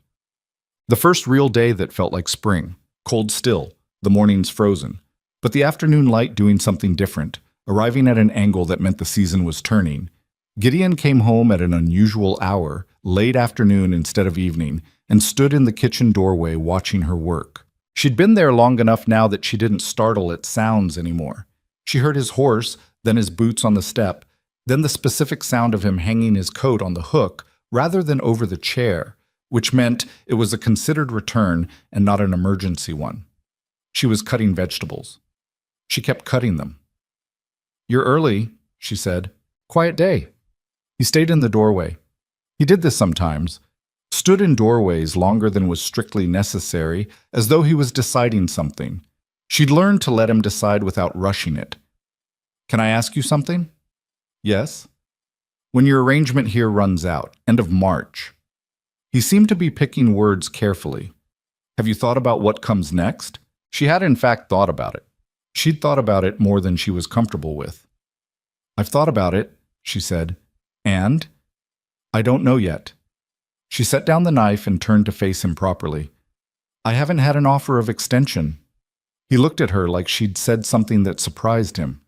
The first real day that felt like spring, cold still, the mornings frozen, but the afternoon light doing something different, arriving at an angle that meant the season was turning. Gideon came home at an unusual hour, late afternoon instead of evening, and stood in the kitchen doorway watching her work. She'd been there long enough now that she didn't startle at sounds anymore. She heard his horse, then his boots on the step, then the specific sound of him hanging his coat on the hook rather than over the chair, which meant it was a considered return and not an emergency one. She was cutting vegetables. She kept cutting them. "You're early," she said. "Quiet day." He stayed in the doorway. He did this sometimes, stood in doorways longer than was strictly necessary, as though he was deciding something. She'd learned to let him decide without rushing it. "Can I ask you something?" "Yes." "When your arrangement here runs out, end of March." He seemed to be picking words carefully. "Have you thought about what comes next?" She had in fact thought about it. She'd thought about it more than she was comfortable with. "I've thought about it," she said. "And?" "I don't know yet." She set down the knife and turned to face him properly. "I haven't had an offer of extension." He looked at her like she'd said something that surprised him.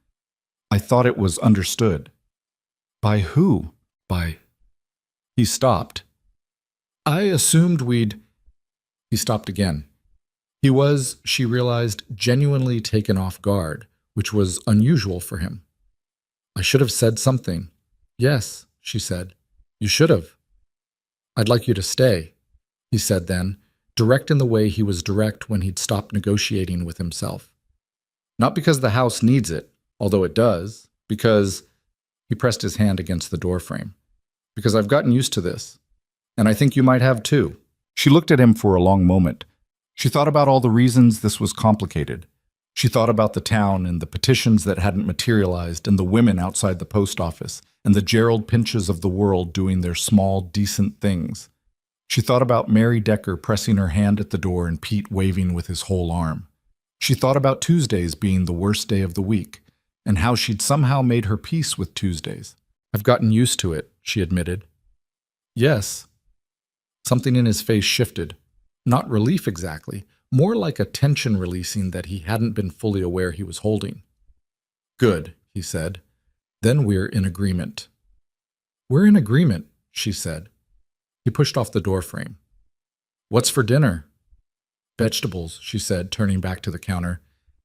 "I thought it was understood." "By who?" "By—" He stopped. "I assumed we'd—" He stopped again. He was, she realized, genuinely taken off guard, which was unusual for him. "I should have said something." "Yes," she said. "You should have." "I'd like you to stay," he said then, direct in the way he was direct when he'd stopped negotiating with himself. "Not because the house needs it, although it does, because—" He pressed his hand against the doorframe. "Because I've gotten used to this. And I think you might have too." She looked at him for a long moment. She thought about all the reasons this was complicated. She thought about the town and the petitions that hadn't materialized and the women outside the post office and the Gerald Pinches of the world doing their small, decent things. She thought about Mary Decker pressing her hand at the door and Pete waving with his whole arm. She thought about Tuesdays being the worst day of the week and how she'd somehow made her peace with Tuesdays. "I've gotten used to it," she admitted. "Yes." Something in his face shifted. Not relief exactly, more like a tension releasing that he hadn't been fully aware he was holding. "Good," he said. "Then we're in agreement." "We're in agreement," she said. He pushed off the doorframe. "What's for dinner?" "Vegetables," she said, turning back to the counter.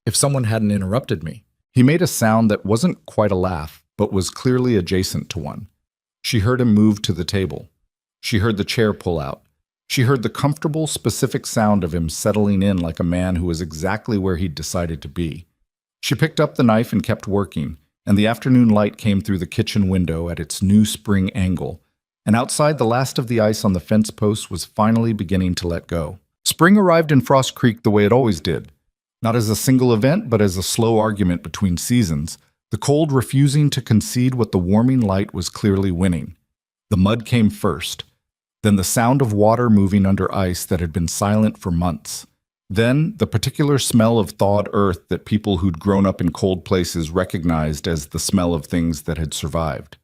"If someone hadn't interrupted me." He made a sound that wasn't quite a laugh, but was clearly adjacent to one. She heard him move to the table. She heard the chair pull out. She heard the comfortable, specific sound of him settling in like a man who was exactly where he'd decided to be. She picked up the knife and kept working, and the afternoon light came through the kitchen window at its new spring angle, and outside the last of the ice on the fence posts was finally beginning to let go. Spring arrived in Frost Creek the way it always did, not as a single event but as a slow argument between seasons, the cold refusing to concede what the warming light was clearly winning. The mud came first. Then the sound of water moving under ice that had been silent for months. Then the particular smell of thawed earth that people who'd grown up in cold places recognized as the smell of things that had survived.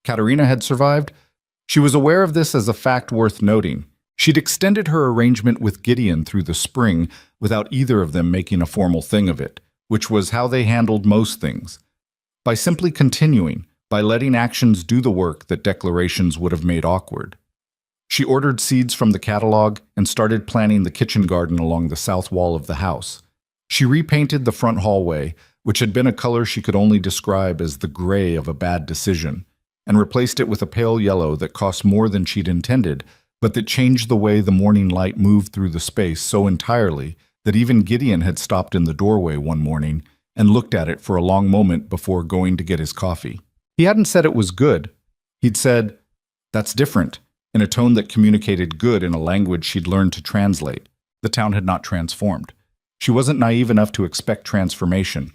Katerina had survived. She was aware of this as a fact worth noting. She'd extended her arrangement with Gideon through the spring without either of them making a formal thing of it, which was how they handled most things. By simply continuing, by letting actions do the work that declarations would have made awkward. She ordered seeds from the catalog and started planting the kitchen garden along the south wall of the house. She repainted the front hallway, which had been a color she could only describe as the gray of a bad decision, and replaced it with a pale yellow that cost more than she'd intended, but that changed the way the morning light moved through the space so entirely that even Gideon had stopped in the doorway one morning and looked at it for a long moment before going to get his coffee. He hadn't said it was good. He'd said, "That's different," in a tone that communicated good in a language she'd learned to translate. The town had not transformed. She wasn't naive enough to expect transformation.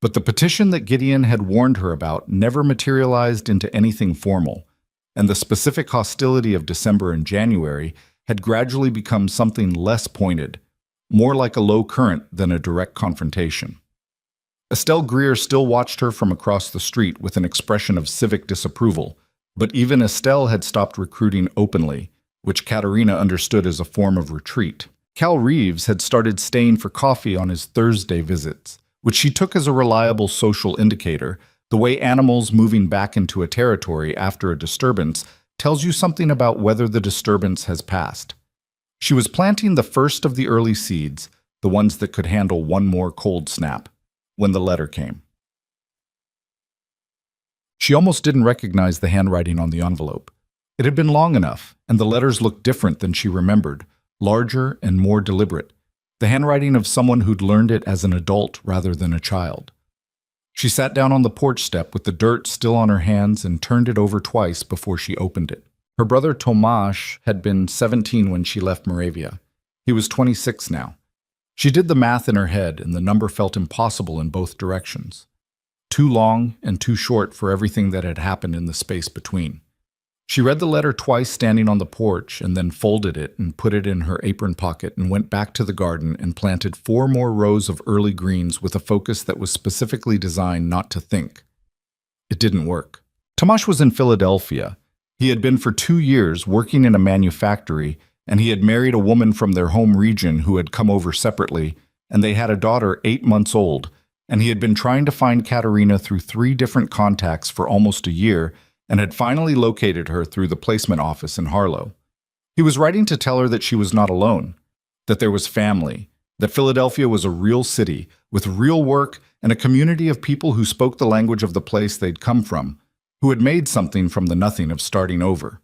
But the petition that Gideon had warned her about never materialized into anything formal. and the specific hostility of December and January had gradually become something less pointed, more like a low current than a direct confrontation. Estelle Greer still watched her from across the street with an expression of civic disapproval, but even Estelle had stopped recruiting openly, which Katerina understood as a form of retreat. Cal Reeves had started staying for coffee on his Thursday visits, which she took as a reliable social indicator. The way animals moving back into a territory after a disturbance tells you something about whether the disturbance has passed. She was planting the first of the early seeds, the ones that could handle one more cold snap, when the letter came. She almost didn't recognize the handwriting on the envelope. It had been long enough, and the letters looked different than she remembered, larger and more deliberate, the handwriting of someone who'd learned it as an adult rather than a child. She sat down on the porch step with the dirt still on her hands and turned it over twice before she opened it. Her brother Tomasz had been 17 when she left Moravia. He was 26 now. She did the math in her head, and the number felt impossible in both directions. Too long and too short for everything that had happened in the space between. She read the letter twice standing on the porch and then folded it and put it in her apron pocket and went back to the garden and planted 4 more rows of early greens with a focus that was specifically designed not to think. It didn't work. Tomasz was in Philadelphia. He had been for 2 years working in a manufactory, and he had married a woman from their home region who had come over separately, and they had a daughter 8 months old, and he had been trying to find Katerina through 3 different contacts for almost a year and had finally located her through the placement office in Harlow. He was writing to tell her that she was not alone, that there was family, that Philadelphia was a real city with real work and a community of people who spoke the language of the place they'd come from, who had made something from the nothing of starting over.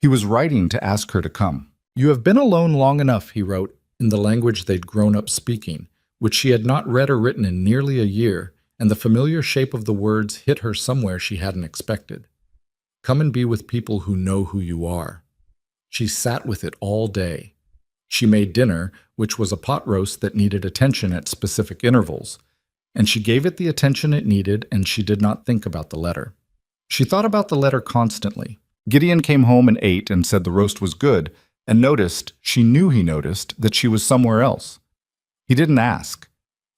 He was writing to ask her to come. "You have been alone long enough," he wrote, in the language they'd grown up speaking, which she had not read or written in nearly a year, and the familiar shape of the words hit her somewhere she hadn't expected. "Come and be with people who know who you are." She sat with it all day. She made dinner, which was a pot roast that needed attention at specific intervals, and she gave it the attention it needed, and she did not think about the letter. She thought about the letter constantly. Gideon came home and ate and said the roast was good, and noticed, she knew he noticed, that she was somewhere else. He didn't ask.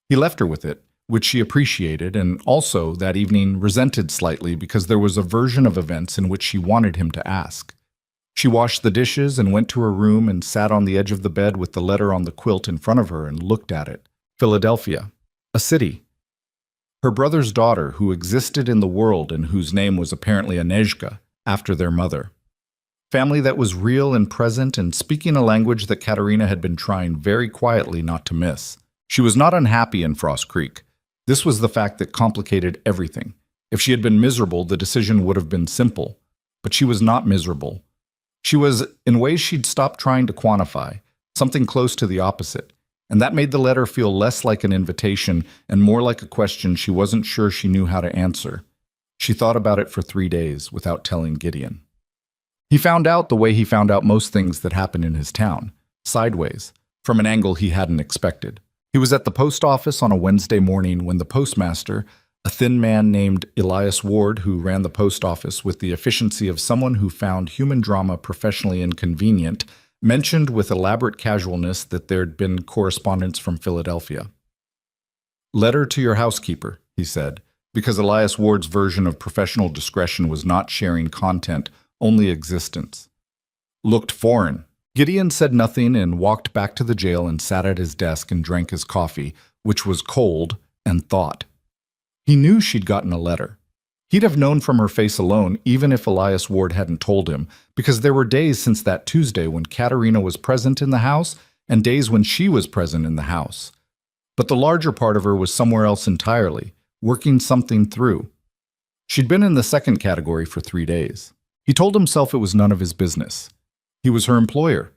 He left her with it, which she appreciated, and also, that evening, resented slightly because there was a version of events in which she wanted him to ask. She washed the dishes and went to her room and sat on the edge of the bed with the letter on the quilt in front of her and looked at it. Philadelphia. A city. Her brother's daughter, who existed in the world and whose name was apparently Anezhka, after their mother. Family that was real and present and speaking a language that Katerina had been trying very quietly not to miss. She was not unhappy in Frost Creek. This was the fact that complicated everything. If she had been miserable, the decision would have been simple. But she was not miserable. She was, in ways she'd stopped trying to quantify, something close to the opposite. And that made the letter feel less like an invitation and more like a question she wasn't sure she knew how to answer. She thought about it for 3 days without telling Gideon. He found out the way he found out most things that happened in his town, sideways, from an angle he hadn't expected. He was at the post office on a Wednesday morning when the postmaster, a thin man named Elias Ward, who ran the post office with the efficiency of someone who found human drama professionally inconvenient, mentioned with elaborate casualness that there'd been correspondence from Philadelphia. "Letter to your housekeeper," he said, because Elias Ward's version of professional discretion was not sharing content, only existence. Looked foreign. Gideon said nothing and walked back to the jail and sat at his desk and drank his coffee, which was cold, and thought. He knew she'd gotten a letter. He'd have known from her face alone, even if Elias Ward hadn't told him, because there were days since that Tuesday when Katerina was present in the house and days when she was present in the house. But the larger part of her was somewhere else entirely, working something through. She'd been in the second category for 3 days. He told himself it was none of his business. He was her employer.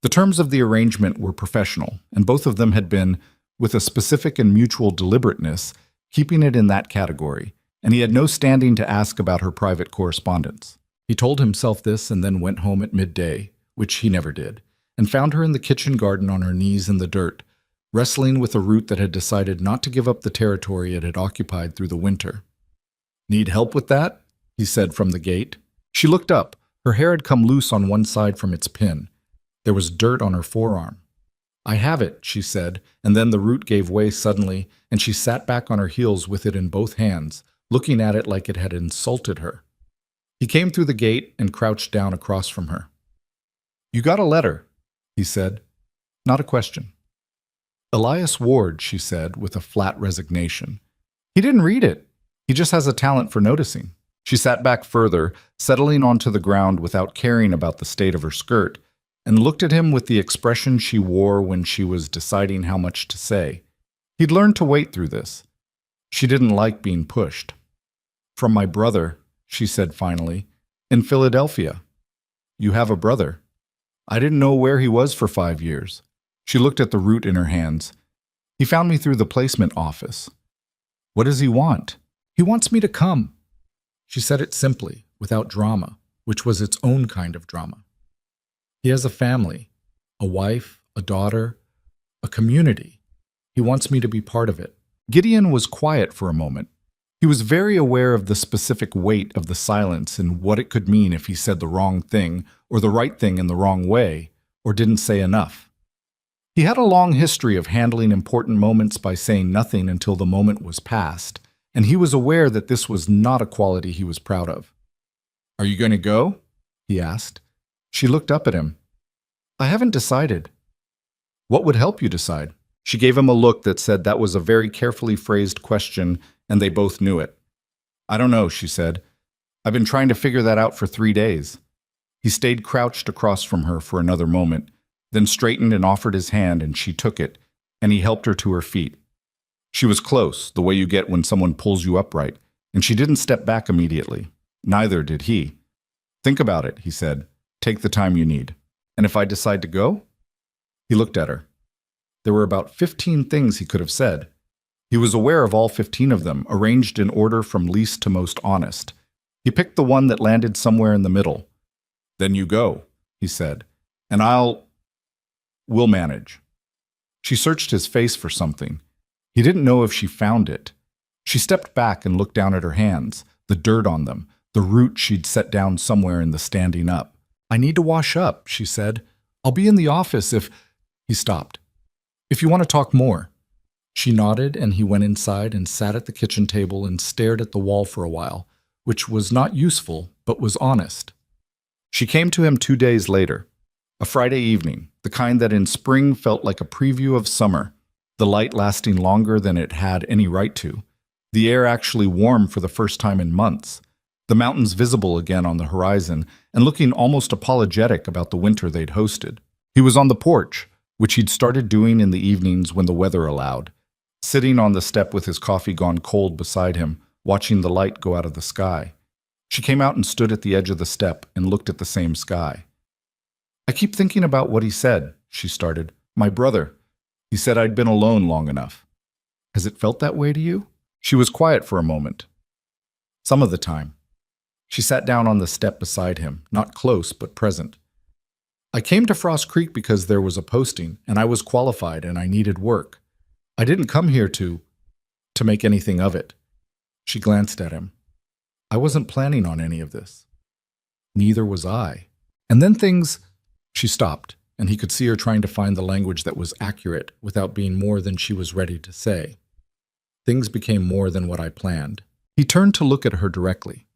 The terms of the arrangement were professional, and both of them had been, with a specific and mutual deliberateness, keeping it in that category, and he had no standing to ask about her private correspondence. He told himself this and then went home at midday, which he never did, and found her in the kitchen garden on her knees in the dirt, wrestling with a root that had decided not to give up the territory it had occupied through the winter. "Need help with that?" he said from the gate. She looked up. Her hair had come loose on one side from its pin. There was dirt on her forearm. "I have it," she said, and then the root gave way suddenly, and she sat back on her heels with it in both hands, looking at it like it had insulted her. He came through the gate and crouched down across from her. "You got a letter," he said. "Not a question." "Elias Ward," she said, with a flat resignation. "He didn't read it. He just has a talent for noticing." She sat back further, settling onto the ground without caring about the state of her skirt, and looked at him with the expression she wore when she was deciding how much to say. He'd learned to wait through this. She didn't like being pushed. "From my brother," she said finally, "in Philadelphia." "You have a brother." "I didn't know where he was for 5 years." She looked at the root in her hands. "He found me through the placement office." "What does he want?" "He wants me to come." She said it simply, without drama, which was its own kind of drama. "He has a family, a wife, a daughter, a community. He wants me to be part of it." Gideon was quiet for a moment. He was very aware of the specific weight of the silence and what it could mean if he said the wrong thing or the right thing in the wrong way, or didn't say enough. He had a long history of handling important moments by saying nothing until the moment was past, and he was aware that this was not a quality he was proud of. "Are you going to go?" he asked. She looked up at him. "I haven't decided." "What would help you decide?" She gave him a look that said that was a very carefully phrased question, and they both knew it. "I don't know," she said. "I've been trying to figure that out for 3 days." He stayed crouched across from her for another moment, then straightened and offered his hand, and she took it, and he helped her to her feet. She was close, the way you get when someone pulls you upright, and she didn't step back immediately. Neither did he. "Think about it," he said. "Take the time you need. And if I decide to go?" He looked at her. There were about 15 things he could have said. He was aware of all 15 of them, arranged in order from least to most honest. He picked the one that landed somewhere in the middle. "Then you go," he said, "and we'll manage." She searched his face for something. He didn't know if she found it. She stepped back and looked down at her hands, the dirt on them, the root she'd set down somewhere in the standing up. "I need to wash up," she said. "I'll be in the office if—" He stopped. "If you want to talk more." She nodded, and he went inside and sat at the kitchen table and stared at the wall for a while, which was not useful, but was honest. She came to him 2 days later, a Friday evening, the kind that in spring felt like a preview of summer, the light lasting longer than it had any right to, the air actually warm for the first time in months, the mountains visible again on the horizon, and looking almost apologetic about the winter they'd hosted. He was on the porch, which he'd started doing in the evenings when the weather allowed, sitting on the step with his coffee gone cold beside him, watching the light go out of the sky. She came out and stood at the edge of the step and looked at the same sky. "I keep thinking about what he said," she started. "My brother. He said I'd been alone long enough. Has it felt that way to you?" She was quiet for a moment. "Some of the time." She sat down on the step beside him, not close but present. "I came to Frost Creek because there was a posting, and I was qualified, and I needed work. I didn't come here to make anything of it." She glanced at him. "I wasn't planning on any of this." "Neither was I." And then things— She stopped, and he could see her trying to find the language that was accurate without being more than she was ready to say. "Things became more than what I planned." He turned to look at her directly.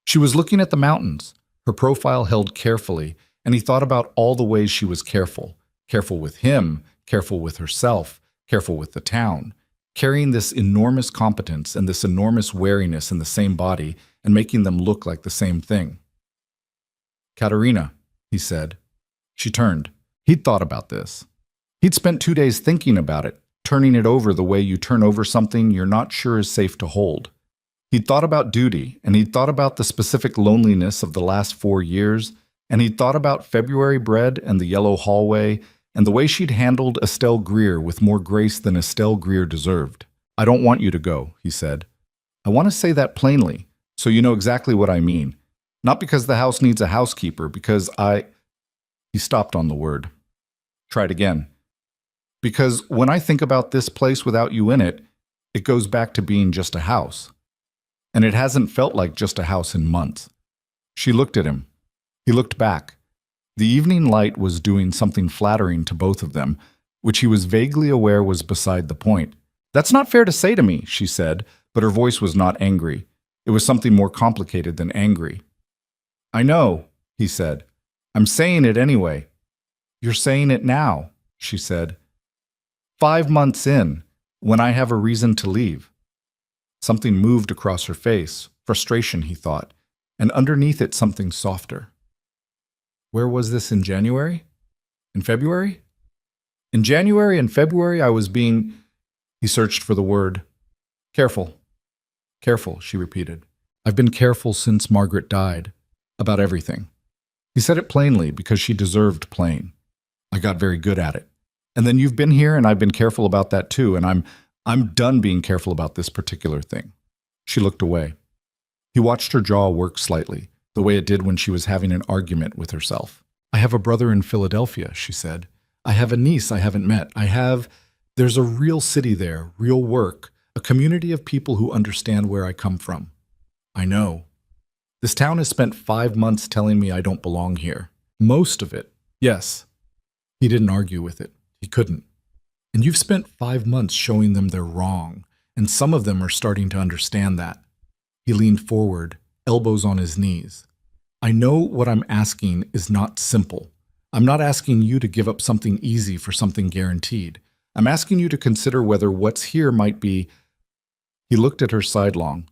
She was looking at the mountains, her profile held carefully, and he thought about all the ways she was careful. Careful with him, careful with herself, careful with the town, carrying this enormous competence and this enormous wariness in the same body and making them look like the same thing. "Katerina," he said. She turned. He'd thought about this. He'd spent 2 days thinking about it, turning it over the way you turn over something you're not sure is safe to hold. He'd thought about duty, and he'd thought about the specific loneliness of the last 4 years, and he'd thought about February bread and the yellow hallway, and the way she'd handled Estelle Greer with more grace than Estelle Greer deserved. "I don't want you to go," he said. "I want to say that plainly, so you know exactly what I mean. Not because the house needs a housekeeper, because He stopped on the word. Tried again. "Because when I think about this place without you in it, it goes back to being just a house. And it hasn't felt like just a house in months. She looked at him. He looked back. The evening light was doing something flattering to both of them, which he was vaguely aware was beside the point. "That's not fair to say to me," she said, but her voice was not angry. It was something more complicated than angry. "I know," he said. "I'm saying it anyway." "You're saying it now," she said. 5 months in, when I have a reason to leave." Something moved across her face, frustration, he thought, and underneath it something softer. Where was this in January? In February? In January and February I was being... He searched for the word. "Careful. Careful," she repeated. "I've been careful since Margaret died. About everything." He said it plainly because she deserved plain. "I got very good at it. And then you've been here and I've been careful about that too, and I'm done being careful about this particular thing." She looked away. He watched her jaw work slightly, the way it did when she was having an argument with herself. "I have a brother in Philadelphia," she said. "I have a niece I haven't met. There's a real city there, real work, a community of people who understand where I come from. I know. This town has spent 5 months telling me I don't belong here. Most of it, yes." He didn't argue with it. He couldn't. "And you've spent 5 months showing them they're wrong, and some of them are starting to understand that." He leaned forward, elbows on his knees. "I know what I'm asking is not simple. I'm not asking you to give up something easy for something guaranteed. I'm asking you to consider whether what's here might be..." He looked at her sidelong.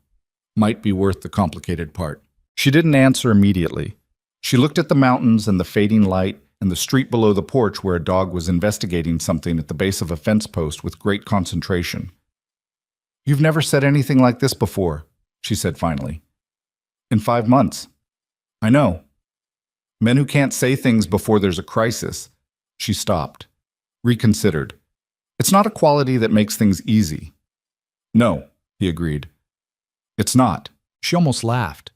"Might be worth the complicated part." She didn't answer immediately. She looked at the mountains and the fading light and the street below the porch where a dog was investigating something at the base of a fence post with great concentration. "You've never said anything like this before," she said finally. "In 5 months. I know. Men who can't say things before there's a crisis." She stopped, reconsidered. "It's not a quality that makes things easy." "No," he agreed. "It's not." She almost laughed.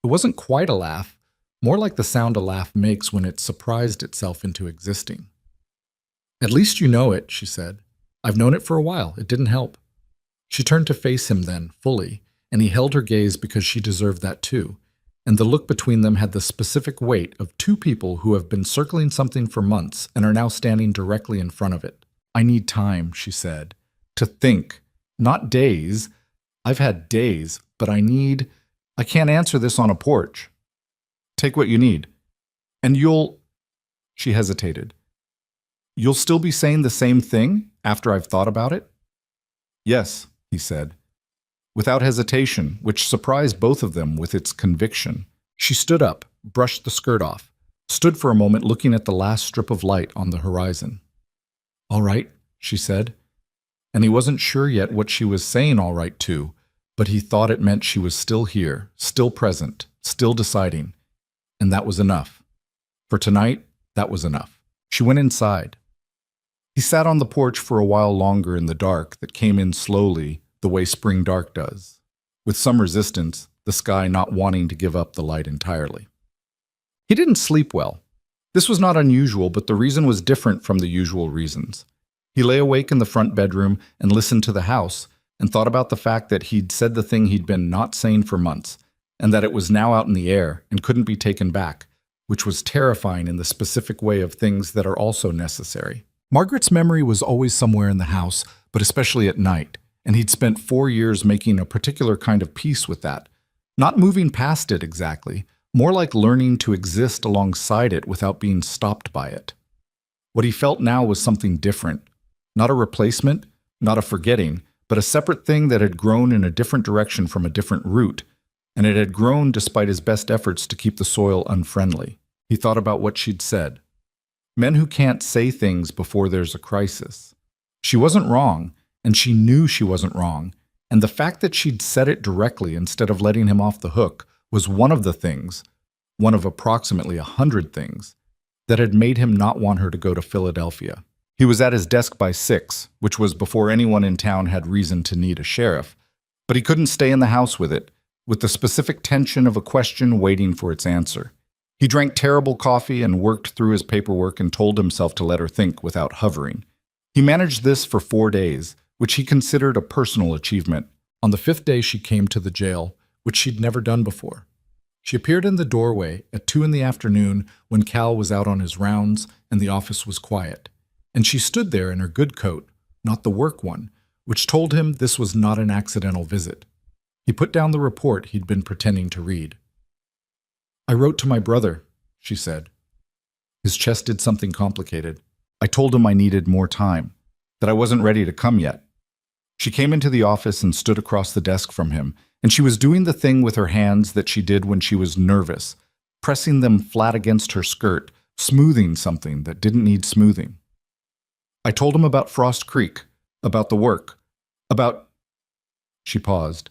It wasn't quite a laugh, more like the sound a laugh makes when it's surprised itself into existing. "At least you know it," she said. "I've known it for a while. It didn't help." She turned to face him then, fully, and he held her gaze because she deserved that too, and the look between them had the specific weight of two people who have been circling something for months and are now standing directly in front of it. "I need time," she said, "to think. Not days. I've had days, but I can't answer this on a porch." "Take what you need. And you'll..." She hesitated. "You'll still be saying the same thing after I've thought about it?" "Yes," he said, without hesitation, which surprised both of them with its conviction. She stood up, brushed the skirt off, stood for a moment looking at the last strip of light on the horizon. "All right," she said, and he wasn't sure yet what she was saying all right to, but he thought it meant she was still here, still present, still deciding, and that was enough. For tonight, that was enough. She went inside. He sat on the porch for a while longer in the dark that came in slowly, the way spring dark does, with some resistance, the sky not wanting to give up the light entirely. He didn't sleep well. This was not unusual, but the reason was different from the usual reasons. He lay awake in the front bedroom and listened to the house, and thought about the fact that he'd said the thing he'd been not saying for months, and that it was now out in the air and couldn't be taken back, which was terrifying in the specific way of things that are also necessary. Margaret's memory was always somewhere in the house, but especially at night, and he'd spent 4 years making a particular kind of peace with that. Not moving past it exactly, more like learning to exist alongside it without being stopped by it. What he felt now was something different. Not a replacement, not a forgetting, but a separate thing that had grown in a different direction from a different root, and it had grown despite his best efforts to keep the soil unfriendly. He thought about what she'd said. Men who can't say things before there's a crisis. She wasn't wrong, and she knew she wasn't wrong, and the fact that she'd said it directly instead of letting him off the hook was one of the things, one of approximately 100 things, that had made him not want her to go to Philadelphia. He was at his desk by 6, which was before anyone in town had reason to need a sheriff, but he couldn't stay in the house with it, with the specific tension of a question waiting for its answer. He drank terrible coffee and worked through his paperwork and told himself to let her think without hovering. He managed this for 4 days, which he considered a personal achievement. On the 5th day she came to the jail, which she'd never done before. She appeared in the doorway at 2 in the afternoon when Cal was out on his rounds and the office was quiet. And she stood there in her good coat, not the work one, which told him this was not an accidental visit. He put down the report he'd been pretending to read. "I wrote to my brother," she said. His chest did something complicated. "I told him I needed more time, that I wasn't ready to come yet." She came into the office and stood across the desk from him, and she was doing the thing with her hands that she did when she was nervous, pressing them flat against her skirt, smoothing something that didn't need smoothing. "I told him about Frost Creek, about the work, about—" She paused.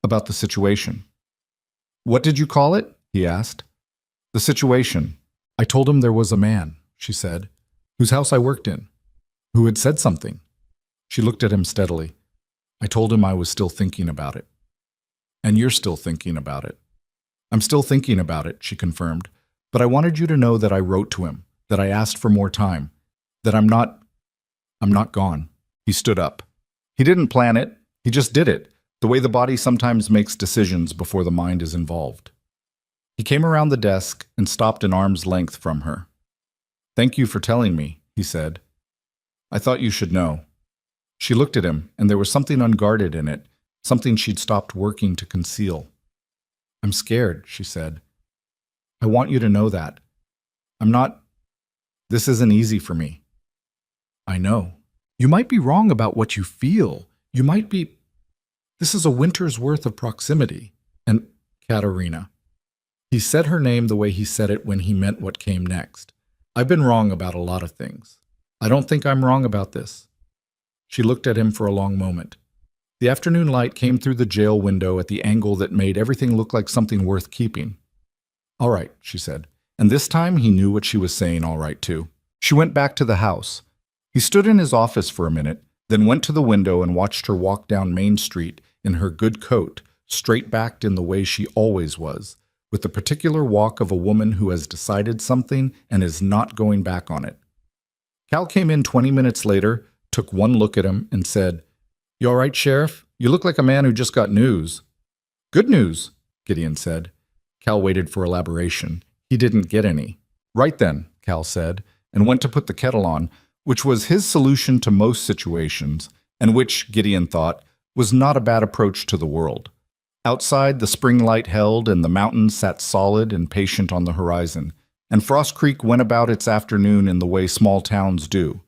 "About the situation." "What did you call it?" he asked. "The situation. I told him there was a man," she said, "whose house I worked in, who had said something." She looked at him steadily. "I told him I was still thinking about it." "And you're still thinking about it." "I'm still thinking about it," she confirmed. "But I wanted you to know that I wrote to him, that I asked for more time, that I'm not gone." He stood up. He didn't plan it. He just did it, the way the body sometimes makes decisions before the mind is involved. He came around the desk and stopped an arm's length from her. "Thank you for telling me," he said. "I thought you should know." She looked at him, and there was something unguarded in it, something she'd stopped working to conceal. "I'm scared," she said. "I want you to know that. This isn't easy for me." "I know. You might be wrong about what you feel. You might be... This is a winter's worth of proximity. And Katerina." He said her name the way he said it when he meant what came next. "I've been wrong about a lot of things. I don't think I'm wrong about this." She looked at him for a long moment. The afternoon light came through the jail window at the angle that made everything look like something worth keeping. "All right," she said. And this time he knew what she was saying all right too. She went back to the house. He stood in his office for a minute, then went to the window and watched her walk down Main Street in her good coat, straight-backed in the way she always was, with the particular walk of a woman who has decided something and is not going back on it. Cal came in 20 minutes later, took one look at him, and said, "You all right, Sheriff? You look like a man who just got news." "Good news," Gideon said. Cal waited for elaboration. He didn't get any. "Right then," Cal said, and went to put the kettle on, which was his solution to most situations, and which, Gideon thought, was not a bad approach to the world. Outside, the spring light held, and the mountains sat solid and patient on the horizon, and Frost Creek went about its afternoon in the way small towns do,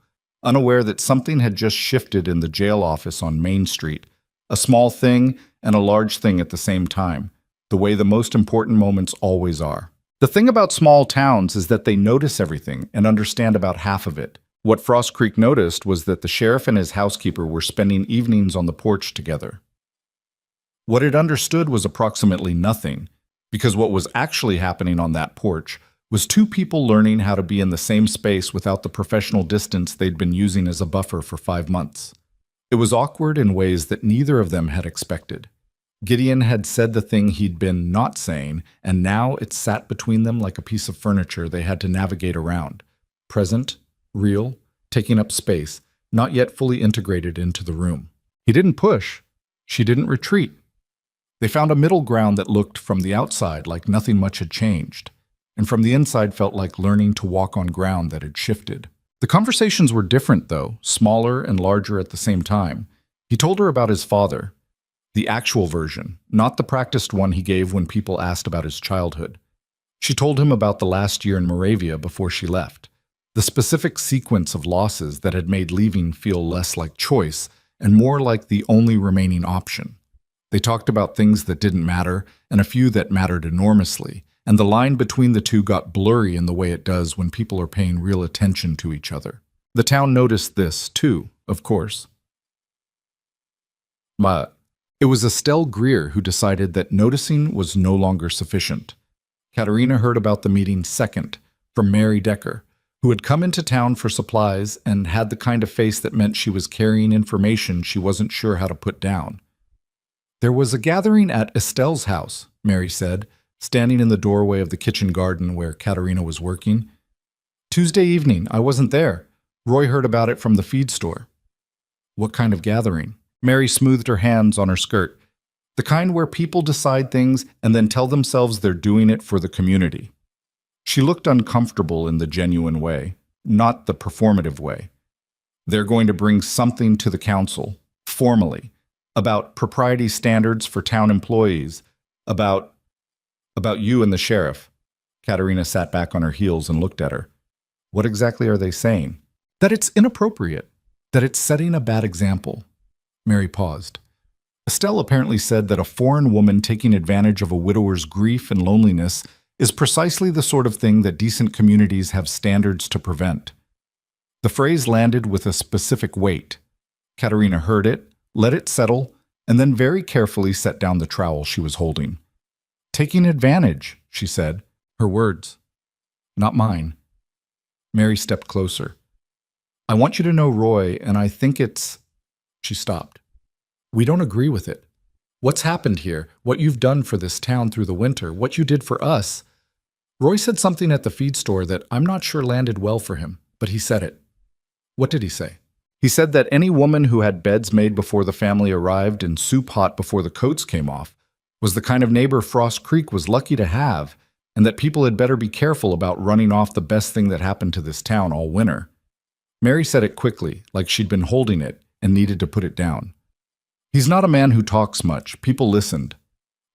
unaware that something had just shifted in the jail office on Main Street, a small thing and a large thing at the same time, the way the most important moments always are. The thing about small towns is that they notice everything and understand about half of it. What Frost Creek noticed was that the sheriff and his housekeeper were spending evenings on the porch together. What it understood was approximately nothing, because what was actually happening on that porch was two people learning how to be in the same space without the professional distance they'd been using as a buffer for 5 months. It was awkward in ways that neither of them had expected. Gideon had said the thing he'd been not saying, and now it sat between them like a piece of furniture they had to navigate around. Present, real, taking up space, not yet fully integrated into the room. He didn't push. She didn't retreat. They found a middle ground that looked from the outside like nothing much had changed, and from the inside felt like learning to walk on ground that had shifted. The conversations were different, though, smaller and larger at the same time. He told her about his father, the actual version, not the practiced one he gave when people asked about his childhood. She told him about the last year in Moravia before she left, the specific sequence of losses that had made leaving feel less like choice and more like the only remaining option. They talked about things that didn't matter and a few that mattered enormously, and the line between the two got blurry in the way it does when people are paying real attention to each other. The town noticed this, too, of course. But it was Estelle Greer who decided that noticing was no longer sufficient. Katerina heard about the meeting second, from Mary Decker, who had come into town for supplies and had the kind of face that meant she was carrying information she wasn't sure how to put down. "There was a gathering at Estelle's house," Mary said, standing in the doorway of the kitchen garden where Katerina was working. "Tuesday evening. I wasn't there. Roy heard about it from the feed store." "What kind of gathering?" Mary smoothed her hands on her skirt. The kind where people decide things and then tell themselves they're doing it for the community. She looked uncomfortable in the genuine way, not the performative way. They're going to bring something to the council, formally, about propriety standards for town employees, about you and the sheriff. Katerina sat back on her heels and looked at her. What exactly are they saying? That it's inappropriate, that it's setting a bad example. Mary paused. Estelle apparently said that a foreign woman taking advantage of a widower's grief and loneliness is precisely the sort of thing that decent communities have standards to prevent. The phrase landed with a specific weight. Katerina heard it, let it settle, and then very carefully set down the trowel she was holding. Taking advantage, she said, her words, not mine. Mary stepped closer. I want you to know, Roy, and I think it's... She stopped. We don't agree with it. What's happened here, what you've done for this town through the winter, what you did for us. Roy said something at the feed store that I'm not sure landed well for him, but he said it. What did he say? He said that any woman who had beds made before the family arrived and soup hot before the coats came off was the kind of neighbor Frost Creek was lucky to have, and that people had better be careful about running off the best thing that happened to this town all winter. Mary said it quickly, like she'd been holding it and needed to put it down. He's not a man who talks much. People listened.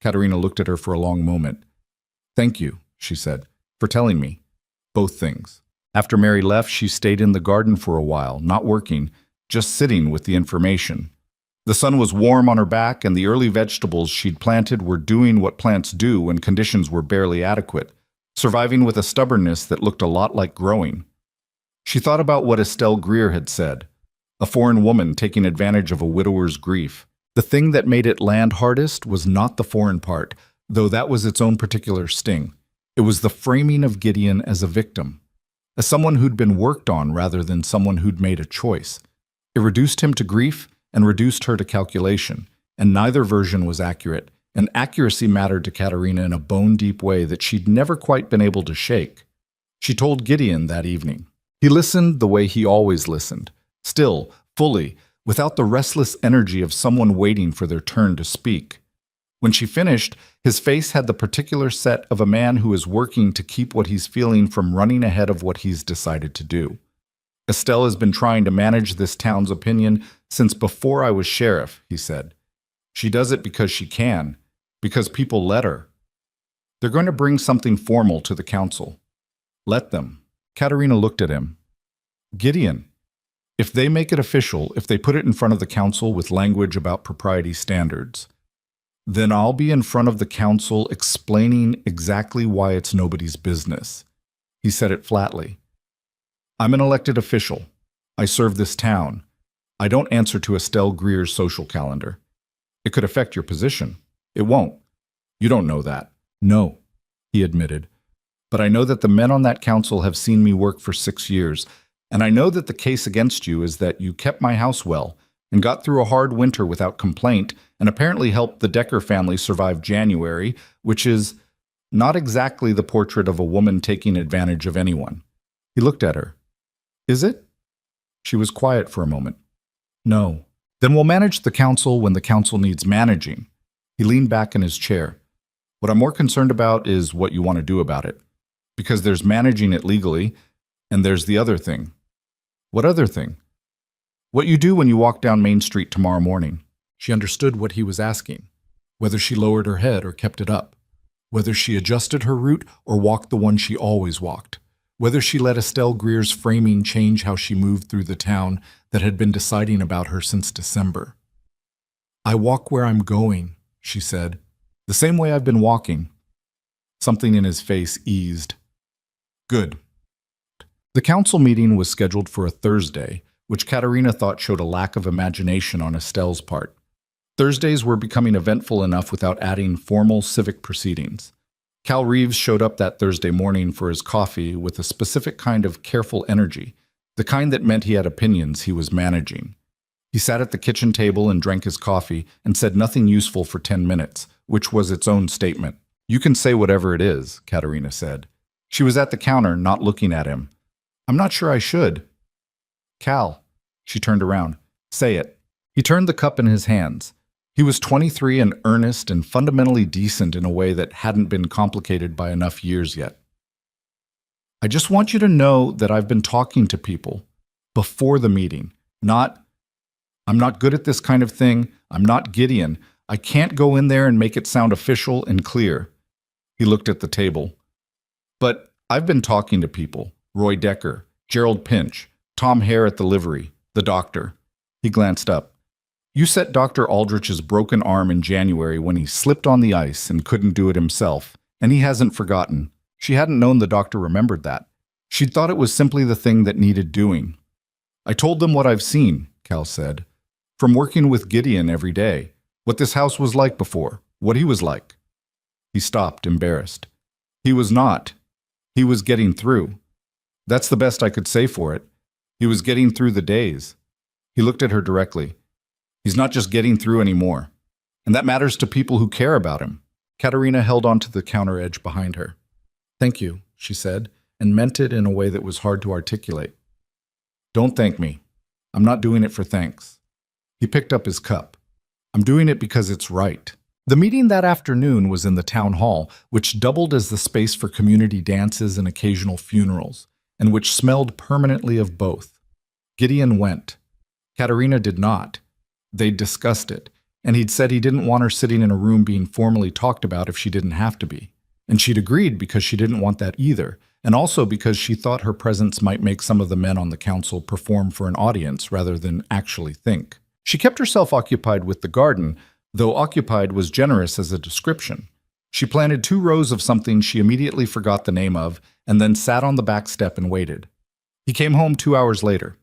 Katerina looked at her for a long moment. Thank you, she said, for telling me. Both things. After Mary left, she stayed in the garden for a while, not working, just sitting with the information. The sun was warm on her back, and the early vegetables she'd planted were doing what plants do when conditions were barely adequate, surviving with a stubbornness that looked a lot like growing. She thought about what Estelle Greer had said, a foreign woman taking advantage of a widower's grief. The thing that made it land hardest was not the foreign part, though that was its own particular sting. It was the framing of Gideon as a victim, as someone who'd been worked on rather than someone who'd made a choice. It reduced him to grief and reduced her to calculation, and neither version was accurate, and accuracy mattered to Katerina in a bone-deep way that she'd never quite been able to shake. She told Gideon that evening. He listened the way he always listened, still, fully, without the restless energy of someone waiting for their turn to speak. When she finished, his face had the particular set of a man who is working to keep what he's feeling from running ahead of what he's decided to do. Estelle has been trying to manage this town's opinion since before I was sheriff, he said. She does it because she can, because people let her. They're going to bring something formal to the council. Let them. Katerina looked at him. Gideon, if they make it official, if they put it in front of the council with language about propriety standards, then I'll be in front of the council explaining exactly why it's nobody's business. He said it flatly. I'm an elected official. I serve this town. I don't answer to Estelle Greer's social calendar. It could affect your position. It won't. You don't know that. No, he admitted. But I know that the men on that council have seen me work for 6 years, and I know that the case against you is that you kept my house well and got through a hard winter without complaint and apparently helped the Decker family survive January, which is not exactly the portrait of a woman taking advantage of anyone. He looked at her. Is it? She was quiet for a moment. No. Then we'll manage the council when the council needs managing. He leaned back in his chair. What I'm more concerned about is what you want to do about it. Because there's managing it legally, and there's the other thing. What other thing? What you do when you walk down Main Street tomorrow morning. She understood what he was asking, whether she lowered her head or kept it up, whether she adjusted her route or walked the one she always walked, whether she let Estelle Greer's framing change how she moved through the town that had been deciding about her since December. I walk where I'm going, she said, the same way I've been walking. Something in his face eased. Good. The council meeting was scheduled for a Thursday, which Katerina thought showed a lack of imagination on Estelle's part. Thursdays were becoming eventful enough without adding formal civic proceedings. Cal Reeves showed up that Thursday morning for his coffee with a specific kind of careful energy, the kind that meant he had opinions he was managing. He sat at the kitchen table and drank his coffee and said nothing useful for 10 minutes, which was its own statement. You can say whatever it is, Katerina said. She was at the counter, not looking at him. I'm not sure I should. Cal. She turned around. Say it. He turned the cup in his hands. He was 23 and earnest and fundamentally decent in a way that hadn't been complicated by enough years yet. I just want you to know that I've been talking to people before the meeting. I'm not good at this kind of thing. I'm not Gideon. I can't go in there and make it sound official and clear. He looked at the table. But I've been talking to people. Roy Decker, Gerald Pinch, Tom Hare at the livery, the doctor. He glanced up. You set Dr. Aldrich's broken arm in January when he slipped on the ice and couldn't do it himself, and he hasn't forgotten. She hadn't known the doctor remembered that. She'd thought it was simply the thing that needed doing. I told them what I've seen, Cal said, from working with Gideon every day, what this house was like before, what he was like. He stopped, embarrassed. He was not. He was getting through. That's the best I could say for it. He was getting through the days. He looked at her directly. He's not just getting through anymore. And that matters to people who care about him. Katerina held onto the counter edge behind her. Thank you, she said, and meant it in a way that was hard to articulate. Don't thank me. I'm not doing it for thanks. He picked up his cup. I'm doing it because it's right. The meeting that afternoon was in the town hall, which doubled as the space for community dances and occasional funerals, and which smelled permanently of both. Gideon went. Katerina did not. They'd discussed it, and he'd said he didn't want her sitting in a room being formally talked about if she didn't have to be. And she'd agreed because she didn't want that either, and also because she thought her presence might make some of the men on the council perform for an audience rather than actually think. She kept herself occupied with the garden, though occupied was generous as a description. She planted 2 rows of something she immediately forgot the name of, and then sat on the back step and waited. He came home 2 hours later.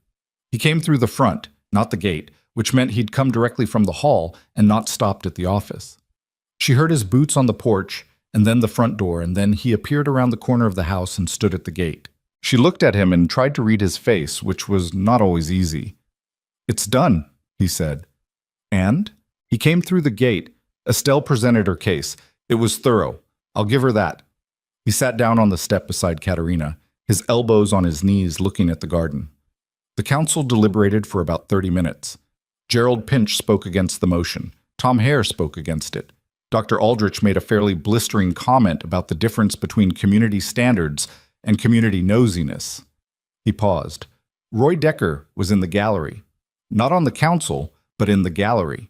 He came through the front, not the gate, which meant he'd come directly from the hall and not stopped at the office. She heard his boots on the porch, and then the front door, and then he appeared around the corner of the house and stood at the gate. She looked at him and tried to read his face, which was not always easy. It's done, he said. And? He came through the gate. Estelle presented her case. It was thorough. I'll give her that. He sat down on the step beside Katerina, his elbows on his knees looking at the garden. The council deliberated for about 30 minutes. Gerald Pinch spoke against the motion. Tom Hare spoke against it. Dr. Aldrich made a fairly blistering comment about the difference between community standards and community nosiness. He paused. Roy Decker was in the gallery. Not on the council, but in the gallery.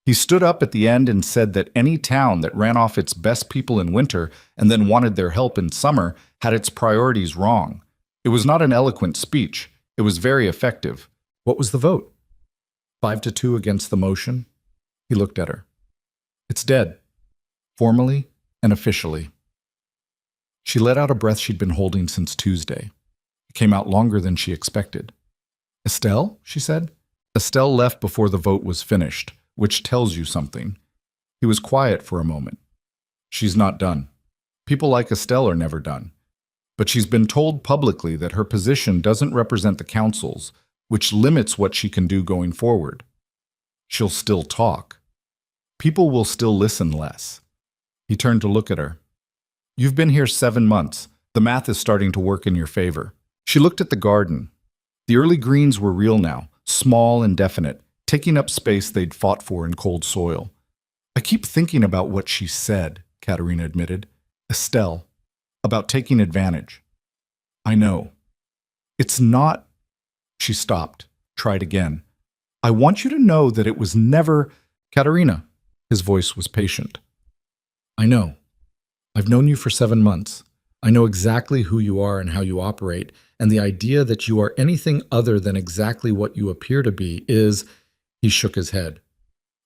He stood up at the end and said that any town that ran off its best people in winter and then wanted their help in summer had its priorities wrong. It was not an eloquent speech. It was very effective. What was the vote? 5-2 against the motion? He looked at her. It's dead. Formally and officially. She let out a breath she'd been holding since Tuesday. It came out longer than she expected. Estelle, she said. Estelle left before the vote was finished, which tells you something. He was quiet for a moment. She's not done. People like Estelle are never done. But she's been told publicly that her position doesn't represent the council's, which limits what she can do going forward. She'll still talk. People will still listen less. He turned to look at her. You've been here 7 months. The math is starting to work in your favor. She looked at the garden. The early greens were real now, small and definite, taking up space they'd fought for in cold soil. I keep thinking about what she said, Katerina admitted. Estelle, about taking advantage. I know. It's not... She stopped, tried again. I want you to know that it was never... Katerina, his voice was patient. I know. I've known you for 7 months. I know exactly who you are and how you operate, and the idea that you are anything other than exactly what you appear to be is... He shook his head.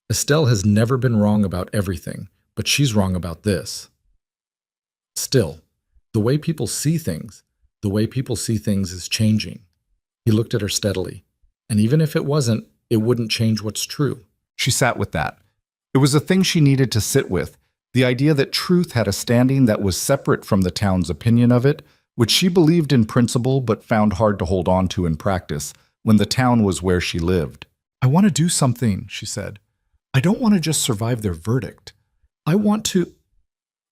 Estelle has never been wrong about everything, but she's wrong about this. Still, the way people see things is changing. He looked at her steadily. And even if it wasn't, it wouldn't change what's true. She sat with that. It was a thing she needed to sit with, the idea that truth had a standing that was separate from the town's opinion of it, which she believed in principle but found hard to hold on to in practice when the town was where she lived. I want to do something, she said. I don't want to just survive their verdict. I want to...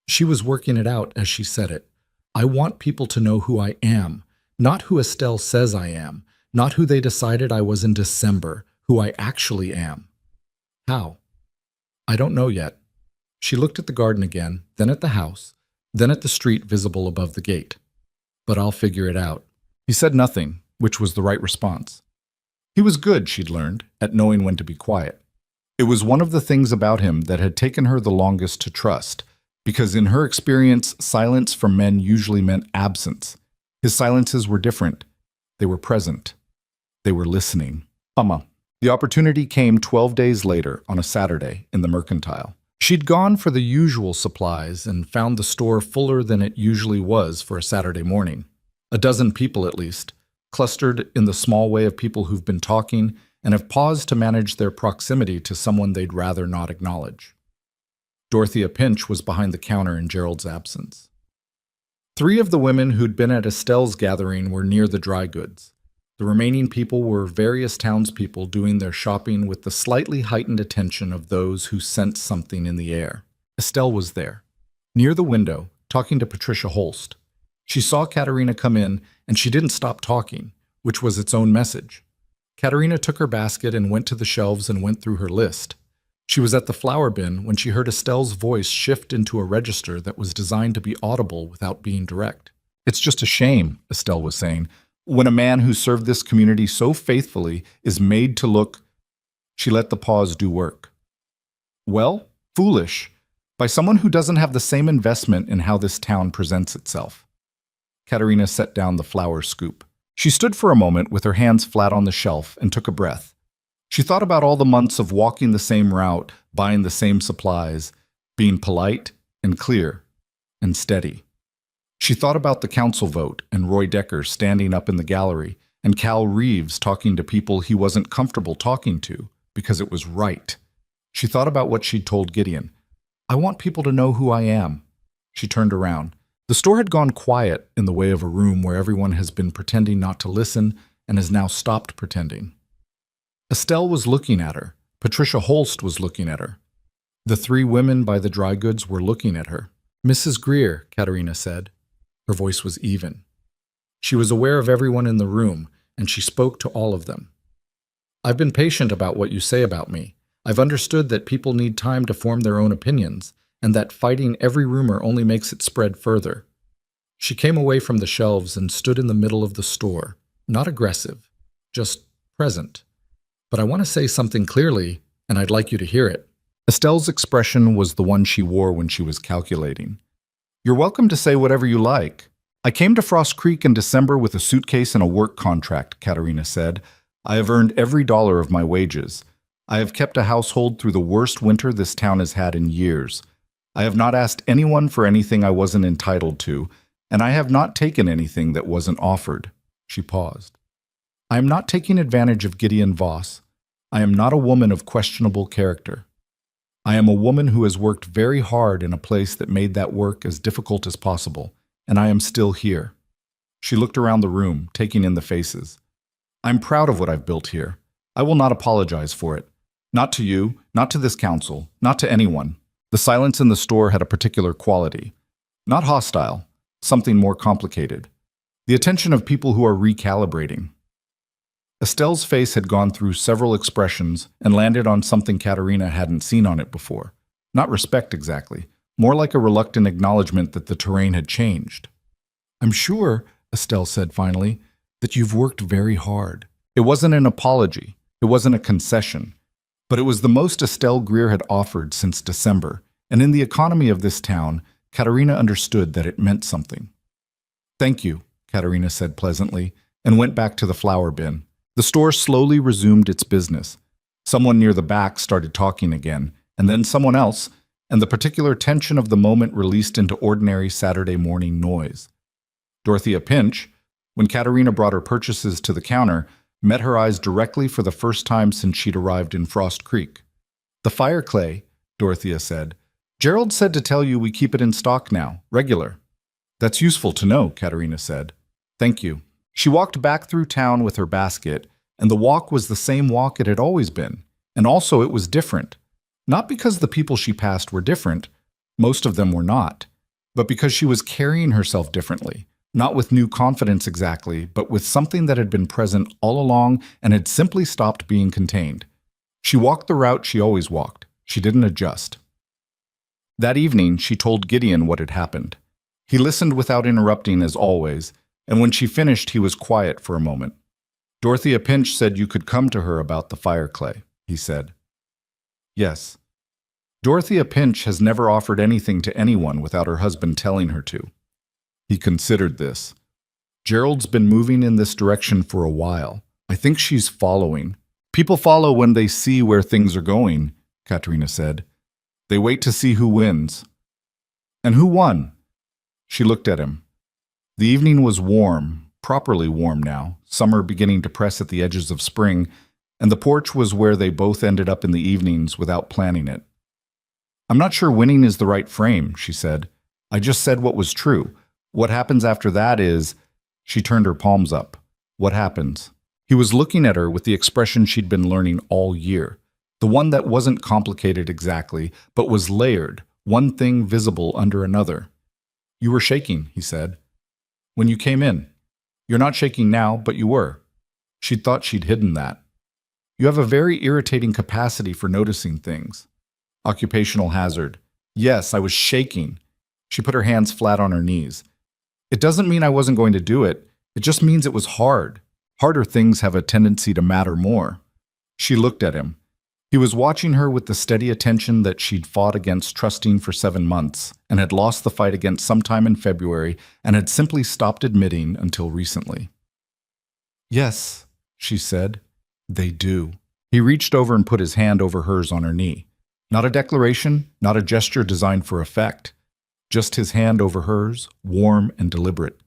She was working it out as she said it. I want people to know who I am, not who Estelle says I am, not who they decided I was in December, who I actually am. How? I don't know yet. She looked at the garden again, then at the house, then at the street visible above the gate. But I'll figure it out. He said nothing, which was the right response. He was good, she'd learned, at knowing when to be quiet. It was one of the things about him that had taken her the longest to trust, because in her experience, silence from men usually meant absence. His silences were different. They were present. They were listening. The opportunity came 12 days later on a Saturday in the Mercantile. She'd gone for the usual supplies and found the store fuller than it usually was for a Saturday morning. A dozen people at least, clustered in the small way of people who've been talking and have paused to manage their proximity to someone they'd rather not acknowledge. Dorothea Pinch was behind the counter in Gerald's absence. 3 of the women who'd been at Estelle's gathering were near the dry goods. The remaining people were various townspeople doing their shopping with the slightly heightened attention of those who sensed something in the air. Estelle was there, near the window, talking to Patricia Holst. She saw Katerina come in, and she didn't stop talking, which was its own message. Katerina took her basket and went to the shelves and went through her list. She was at the flour bin when she heard Estelle's voice shift into a register that was designed to be audible without being direct. "It's just a shame," Estelle was saying, "when a man who served this community so faithfully is made to look—" She let the pause do work. "Well, foolish, by someone who doesn't have the same investment in how this town presents itself." Katerina set down the flour scoop. She stood for a moment with her hands flat on the shelf and took a breath. She thought about all the months of walking the same route, buying the same supplies, being polite and clear and steady. She thought about the council vote and Roy Decker standing up in the gallery and Cal Reeves talking to people he wasn't comfortable talking to because it was right. She thought about what she'd told Gideon. "I want people to know who I am." She turned around. The store had gone quiet in the way of a room where everyone has been pretending not to listen and has now stopped pretending. Estelle was looking at her. Patricia Holst was looking at her. The 3 women by the dry goods were looking at her. "Mrs. Greer," Katerina said. Her voice was even. She was aware of everyone in the room, and she spoke to all of them. "I've been patient about what you say about me. I've understood that people need time to form their own opinions, and that fighting every rumor only makes it spread further." She came away from the shelves and stood in the middle of the store, not aggressive, just present. "But I want to say something clearly, and I'd like you to hear it." Estelle's expression was the one she wore when she was calculating. "You're welcome to say whatever you like. I came to Frost Creek in December with a suitcase and a work contract," Katerina said. "I have earned every dollar of my wages. I have kept a household through the worst winter this town has had in years. I have not asked anyone for anything I wasn't entitled to, and I have not taken anything that wasn't offered." She paused. "I am not taking advantage of Gideon Voss. I am not a woman of questionable character. I am a woman who has worked very hard in a place that made that work as difficult as possible, and I am still here." She looked around the room, taking in the faces. "I'm proud of what I've built here. I will not apologize for it. Not to you, not to this council, not to anyone." The silence in the store had a particular quality. Not hostile, something more complicated. The attention of people who are recalibrating. Estelle's face had gone through several expressions and landed on something Katerina hadn't seen on it before. Not respect exactly, more like a reluctant acknowledgement that the terrain had changed. "I'm sure," Estelle said finally, "that you've worked very hard." It wasn't an apology, it wasn't a concession, but it was the most Estelle Greer had offered since December, and in the economy of this town, Katerina understood that it meant something. "Thank you," Katerina said pleasantly, and went back to the flour bin. The store slowly resumed its business. Someone near the back started talking again, and then someone else, and the particular tension of the moment released into ordinary Saturday morning noise. Dorothea Pinch, when Katerina brought her purchases to the counter, met her eyes directly for the first time since she'd arrived in Frost Creek. "The fire clay," Dorothea said. "Gerald said to tell you we keep it in stock now, regular." "That's useful to know," Katerina said. "Thank you." She walked back through town with her basket, and the walk was the same walk it had always been, and also it was different. Not because the people she passed were different, most of them were not, but because she was carrying herself differently, not with new confidence exactly, but with something that had been present all along and had simply stopped being contained. She walked the route she always walked, She didn't adjust. That evening, she told Gideon what had happened. He listened without interrupting as always, and when she finished, he was quiet for a moment. Dorothea Pinch said you could come to her about the fire clay, he said. Yes. Dorothea Pinch has never offered anything to anyone without her husband telling her to. He considered this. Gerald's been moving in this direction for a while. I think she's following. People follow when they see where things are going, Katerina said. They wait to see who wins. And who won? She looked at him. The evening was warm, properly warm now, summer beginning to press at the edges of spring, and the porch was where they both ended up in the evenings without planning it. I'm not sure winning is the right frame, she said. I just said what was true. What happens after that is… She turned her palms up. What happens? He was looking at her with the expression she'd been learning all year. The one that wasn't complicated exactly, but was layered, one thing visible under another. You were shaking, he said. When you came in. You're not shaking now, but you were. She'd thought she'd hidden that. You have a very irritating capacity for noticing things. Occupational hazard. Yes, I was shaking. She put her hands flat on her knees. It doesn't mean I wasn't going to do it. It just means it was hard. Harder things have a tendency to matter more. She looked at him. He was watching her with the steady attention that she'd fought against trusting for 7 months and had lost the fight against sometime in February and had simply stopped admitting until recently. Yes, she said. They do. He reached over and put his hand over hers on her knee. Not a declaration, not a gesture designed for effect. Just his hand over hers, warm and deliberate.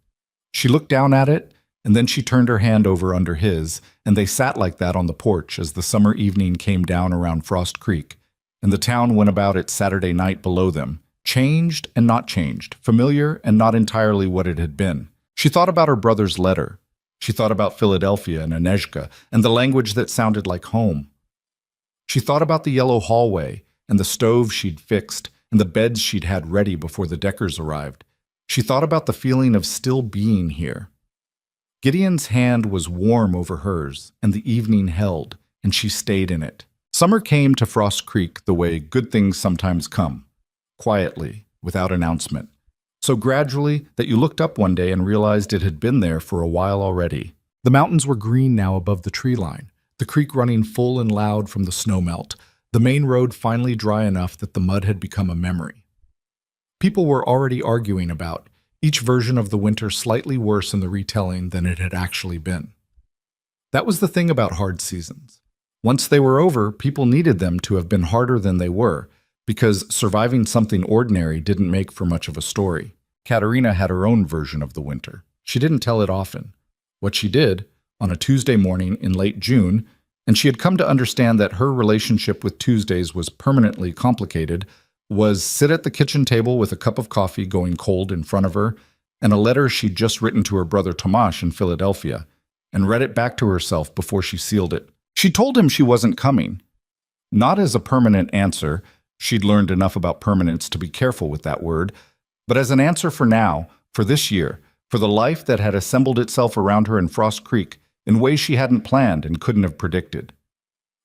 She looked down at it, and then she turned her hand over under his, and they sat like that on the porch as the summer evening came down around Frost Creek, and the town went about its Saturday night below them, changed and not changed, familiar and not entirely what it had been. She thought about her brother's letter. She thought about Philadelphia and Anezhka and the language that sounded like home. She thought about the yellow hallway and the stove she'd fixed and the beds she'd had ready before the Deckers arrived. She thought about the feeling of still being here. Gideon's hand was warm over hers, and the evening held, and she stayed in it. Summer came to Frost Creek the way good things sometimes come, quietly, without announcement. So gradually that you looked up one day and realized it had been there for a while already. The mountains were green now above the tree line, the creek running full and loud from the snowmelt, the main road finally dry enough that the mud had become a memory. People were already arguing about each version of the winter slightly worse in the retelling than it had actually been. That was the thing about hard seasons. Once they were over, people needed them to have been harder than they were, because surviving something ordinary didn't make for much of a story. Katerina had her own version of the winter. She didn't tell it often. What she did, on a Tuesday morning in late June, and she had come to understand that her relationship with Tuesdays was permanently complicated, was sit at the kitchen table with a cup of coffee going cold in front of her and a letter she'd just written to her brother Tomasz in Philadelphia, and read it back to herself before she sealed it. She told him she wasn't coming. Not as a permanent answer, she'd learned enough about permanence to be careful with that word, but as an answer for now, for this year, for the life that had assembled itself around her in Frost Creek in ways she hadn't planned and couldn't have predicted.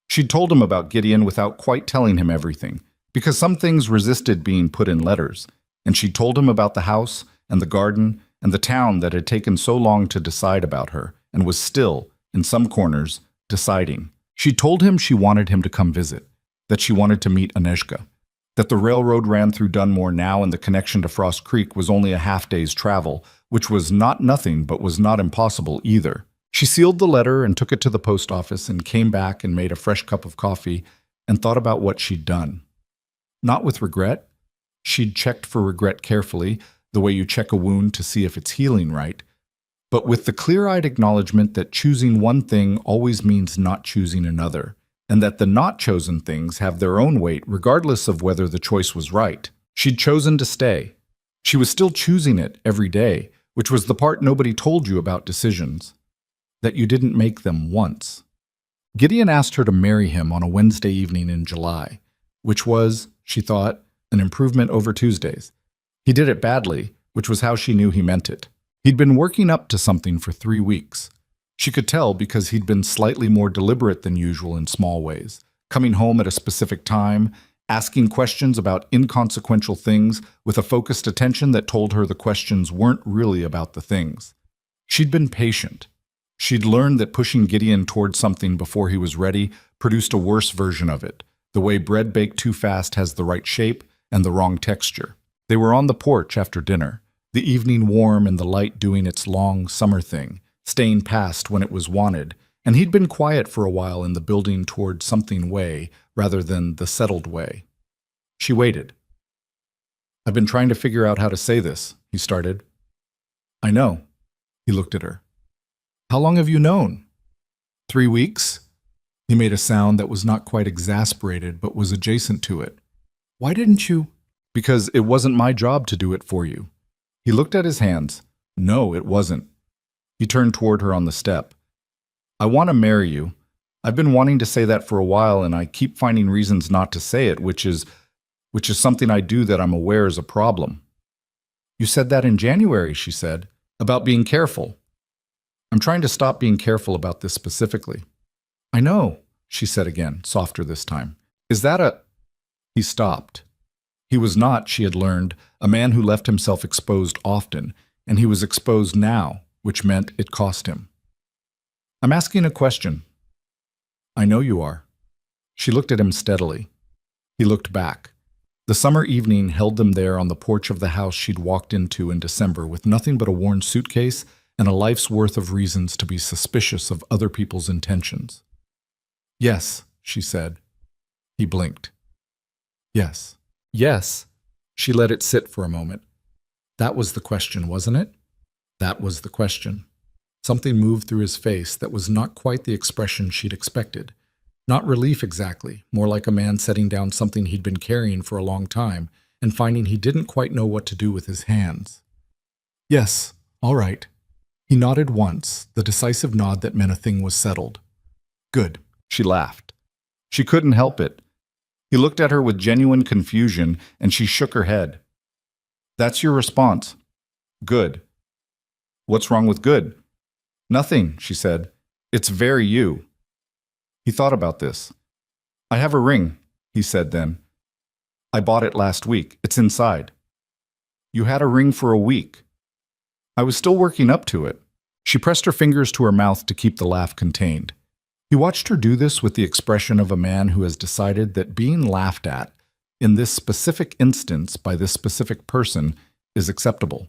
She'd told him about Gideon without quite telling him everything, because some things resisted being put in letters, and she told him about the house and the garden and the town that had taken so long to decide about her and was still, in some corners, deciding. She told him she wanted him to come visit, that she wanted to meet Anezhka, that the railroad ran through Dunmore now and the connection to Frost Creek was only a half-day's travel, which was not nothing but was not impossible either. She sealed the letter and took it to the post office and came back and made a fresh cup of coffee and thought about what she'd done. Not with regret. She'd checked for regret carefully, the way you check a wound to see if it's healing right, but with the clear-eyed acknowledgement that choosing one thing always means not choosing another, and that the not chosen things have their own weight regardless of whether the choice was right. She'd chosen to stay. She was still choosing it every day, which was the part nobody told you about decisions, that you didn't make them once. Gideon asked her to marry him on a Wednesday evening in July, which was, she thought, an improvement over Tuesdays. He did it badly, which was how she knew he meant it. He'd been working up to something for 3 weeks. She could tell because he'd been slightly more deliberate than usual in small ways, coming home at a specific time asking questions about inconsequential things with a focused attention that told her the questions weren't really about the things. She'd been patient. She'd learned that pushing Gideon toward something before he was ready produced a worse version of it, the way bread baked too fast has the right shape and the wrong texture. They were on the porch after dinner, the evening warm and the light doing its long summer thing, staying past when it was wanted, and he'd been quiet for a while in the building toward something way rather than the settled way. She waited. "I've been trying to figure out how to say this," he started. "I know." He looked at her. "How long have you known?" 3 weeks? He made a sound that was not quite exasperated but was adjacent to it. "Why didn't you?" "Because it wasn't my job to do it for you." He looked at his hands. "No, it wasn't." He turned toward her on the step. "I want to marry you. I've been wanting to say that for a while, and I keep finding reasons not to say it, which is something I do that I'm aware is a problem." "You said that in January," she said, "about being careful." "I'm trying to stop being careful about this specifically." "I know," she said again, softer this time. "Is that a—" He stopped. He was not, she had learned, a man who left himself exposed often, and he was exposed now, which meant it cost him. "I'm asking a question." "I know you are." She looked at him steadily. He looked back. The summer evening held them there on the porch of the house she'd walked into in December with nothing but a worn suitcase and a life's worth of reasons to be suspicious of other people's intentions. "Yes," she said. He blinked. "Yes." "Yes." She let it sit for a moment. That was the question, wasn't it? That was the question. Something moved through his face that was not quite the expression she'd expected. Not relief exactly, more like a man setting down something he'd been carrying for a long time and finding he didn't quite know what to do with his hands. "Yes, all right." He nodded once, the decisive nod that meant a thing was settled. "Good." She laughed. She couldn't help it. He looked at her with genuine confusion, and she shook her head. "That's your response. Good." "What's wrong with good?" "Nothing," she said. "It's very you." He thought about this. "I have a ring," he said then. "I bought it last week. It's inside." "You had a ring for a week." "I was still working up to it." She pressed her fingers to her mouth to keep the laugh contained. He watched her do this with the expression of a man who has decided that being laughed at, in this specific instance by this specific person, is acceptable.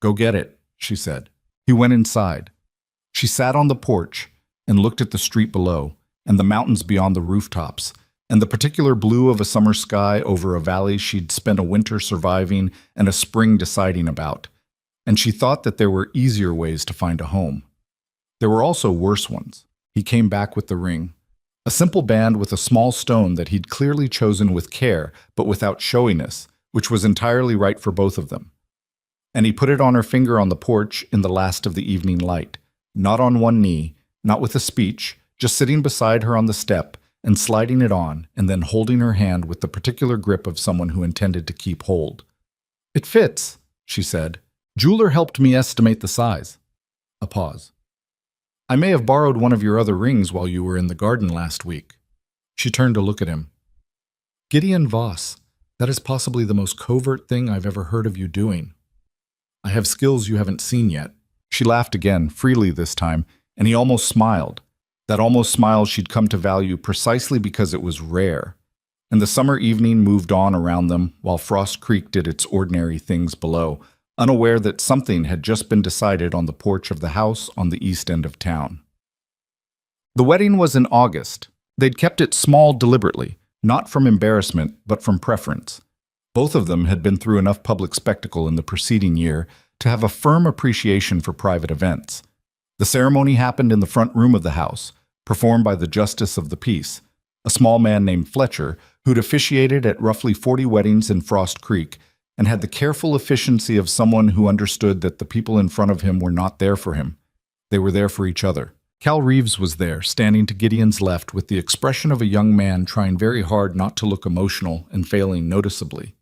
"Go get it," she said. He went inside. She sat on the porch and looked at the street below, and the mountains beyond the rooftops, and the particular blue of a summer sky over a valley she'd spent a winter surviving and a spring deciding about. And she thought that there were easier ways to find a home. There were also worse ones. He came back with the ring. A simple band with a small stone that he'd clearly chosen with care, but without showiness, which was entirely right for both of them. And he put it on her finger on the porch in the last of the evening light, not on one knee, not with a speech, just sitting beside her on the step and sliding it on and then holding her hand with the particular grip of someone who intended to keep hold. "It fits," she said. "Jeweler helped me estimate the size." A pause. "I may have borrowed one of your other rings while you were in the garden last week." She turned to look at him. "Gideon Voss, that is possibly the most covert thing I've ever heard of you doing. I have skills you haven't seen yet." She laughed again, freely this time, and he almost smiled. That almost smile she'd come to value precisely because it was rare. And the summer evening moved on around them while Frost Creek did its ordinary things below, unaware that something had just been decided on the porch of the house on the east end of town. The wedding was in August. They'd kept it small deliberately, not from embarrassment, but from preference. Both of them had been through enough public spectacle in the preceding year to have a firm appreciation for private events. The ceremony happened in the front room of the house, performed by the Justice of the Peace, a small man named Fletcher, who'd officiated at roughly 40 weddings in Frost Creek and had the careful efficiency of someone who understood that the people in front of him were not there for him. They were there for each other. Cal Reeves was there, standing to Gideon's left with the expression of a young man trying very hard not to look emotional and failing noticeably.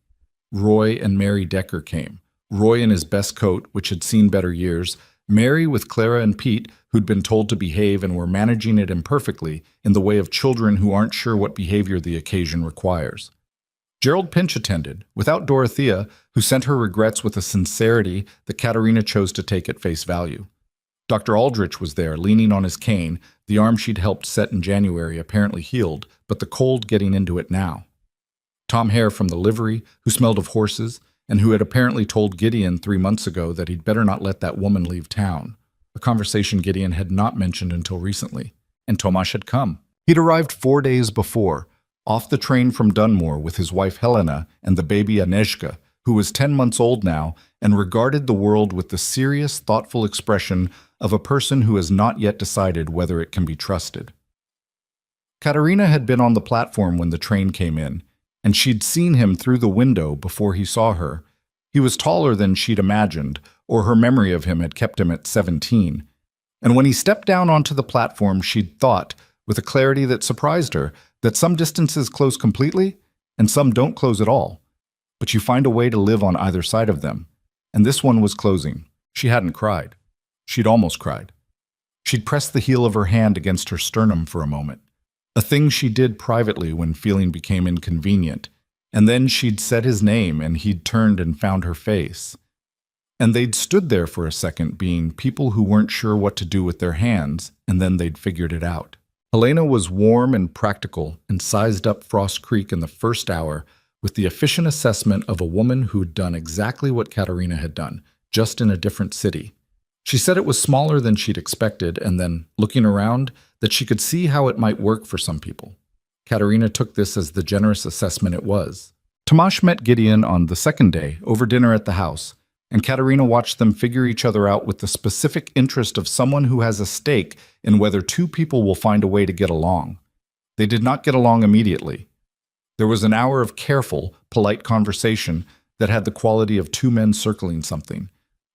Roy and Mary Decker came. Roy in his best coat, which had seen better years, Mary with Clara and Pete, who'd been told to behave and were managing it imperfectly in the way of children who aren't sure what behavior the occasion requires. Gerald pinch attended, without Dorothea, who sent her regrets with a sincerity that Katerina chose to take at face value. Dr. Aldrich was there, leaning on his cane, the arm she'd helped set in January apparently healed, but the cold getting into it now. Tom Hare from the livery, who smelled of horses, and who had apparently told Gideon 3 months ago that he'd better not let that woman leave town, a conversation Gideon had not mentioned until recently. And Tomasz had come. He'd arrived 4 days before, off the train from Dunmore with his wife Helena and the baby Agnieszka, who was 10 months old now and regarded the world with the serious, thoughtful expression of a person who has not yet decided whether it can be trusted. Katerina had been on the platform when the train came in, and she'd seen him through the window before he saw her. He was taller than she'd imagined, or her memory of him had kept him at 17. And when he stepped down onto the platform, she'd thought, with a clarity that surprised her, that some distances close completely, and some don't close at all. But you find a way to live on either side of them. And this one was closing. She hadn't cried. She'd almost cried. She'd pressed the heel of her hand against her sternum for a moment, a thing she did privately when feeling became inconvenient, and then she'd said his name and he'd turned and found her face. And they'd stood there for a second being people who weren't sure what to do with their hands, and then they'd figured it out. Helena was warm and practical and sized up Frost Creek in the first hour with the efficient assessment of a woman who'd done exactly what Katerina had done, just in a different city. She said it was smaller than she'd expected, and then, looking around, that she could see how it might work for some people. Katerina took this as the generous assessment it was. Tomasz met Gideon on the second day, over dinner at the house, and Katerina watched them figure each other out with the specific interest of someone who has a stake in whether two people will find a way to get along. They did not get along immediately. There was an hour of careful, polite conversation that had the quality of two men circling something.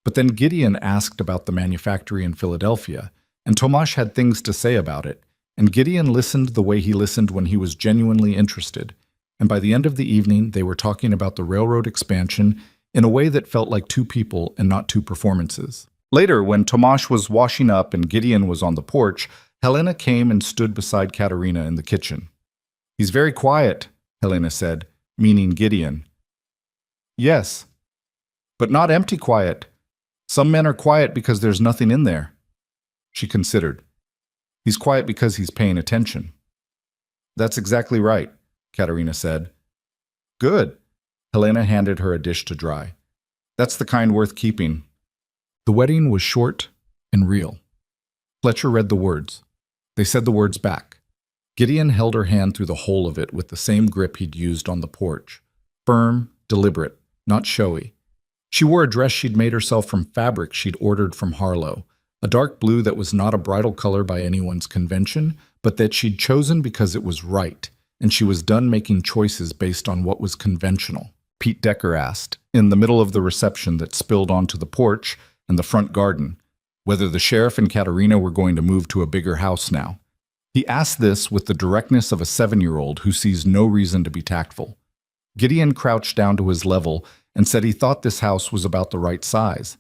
But then Gideon asked about the manufactory in Philadelphia, and Tomasz had things to say about it, and Gideon listened the way he listened when he was genuinely interested. And by the end of the evening, they were talking about the railroad expansion in a way that felt like two people and not two performances. Later, when Tomasz was washing up and Gideon was on the porch, Helena came and stood beside Katerina in the kitchen. "He's very quiet," Helena said, meaning Gideon. "Yes, but not empty quiet. Some men are quiet because there's nothing in there." She considered. "He's quiet because he's paying attention." "That's exactly right," Katerina said. "Good." Helena handed her a dish to dry. "That's the kind worth keeping." The wedding was short and real. Fletcher read the words. They said the words back. Gideon held her hand through the whole of it with the same grip he'd used on the porch. Firm, deliberate, not showy. She wore a dress she'd made herself from fabric she'd ordered from Harlow, a dark blue that was not a bridal color by anyone's convention, but that she'd chosen because it was right, and she was done making choices based on what was conventional. Pete Decker asked, in the middle of the reception that spilled onto the porch and the front garden, whether the sheriff and Katerina were going to move to a bigger house now. He asked this with the directness of a 7-year-old who sees no reason to be tactful. Gideon crouched down to his level and said he thought this house was about the right size.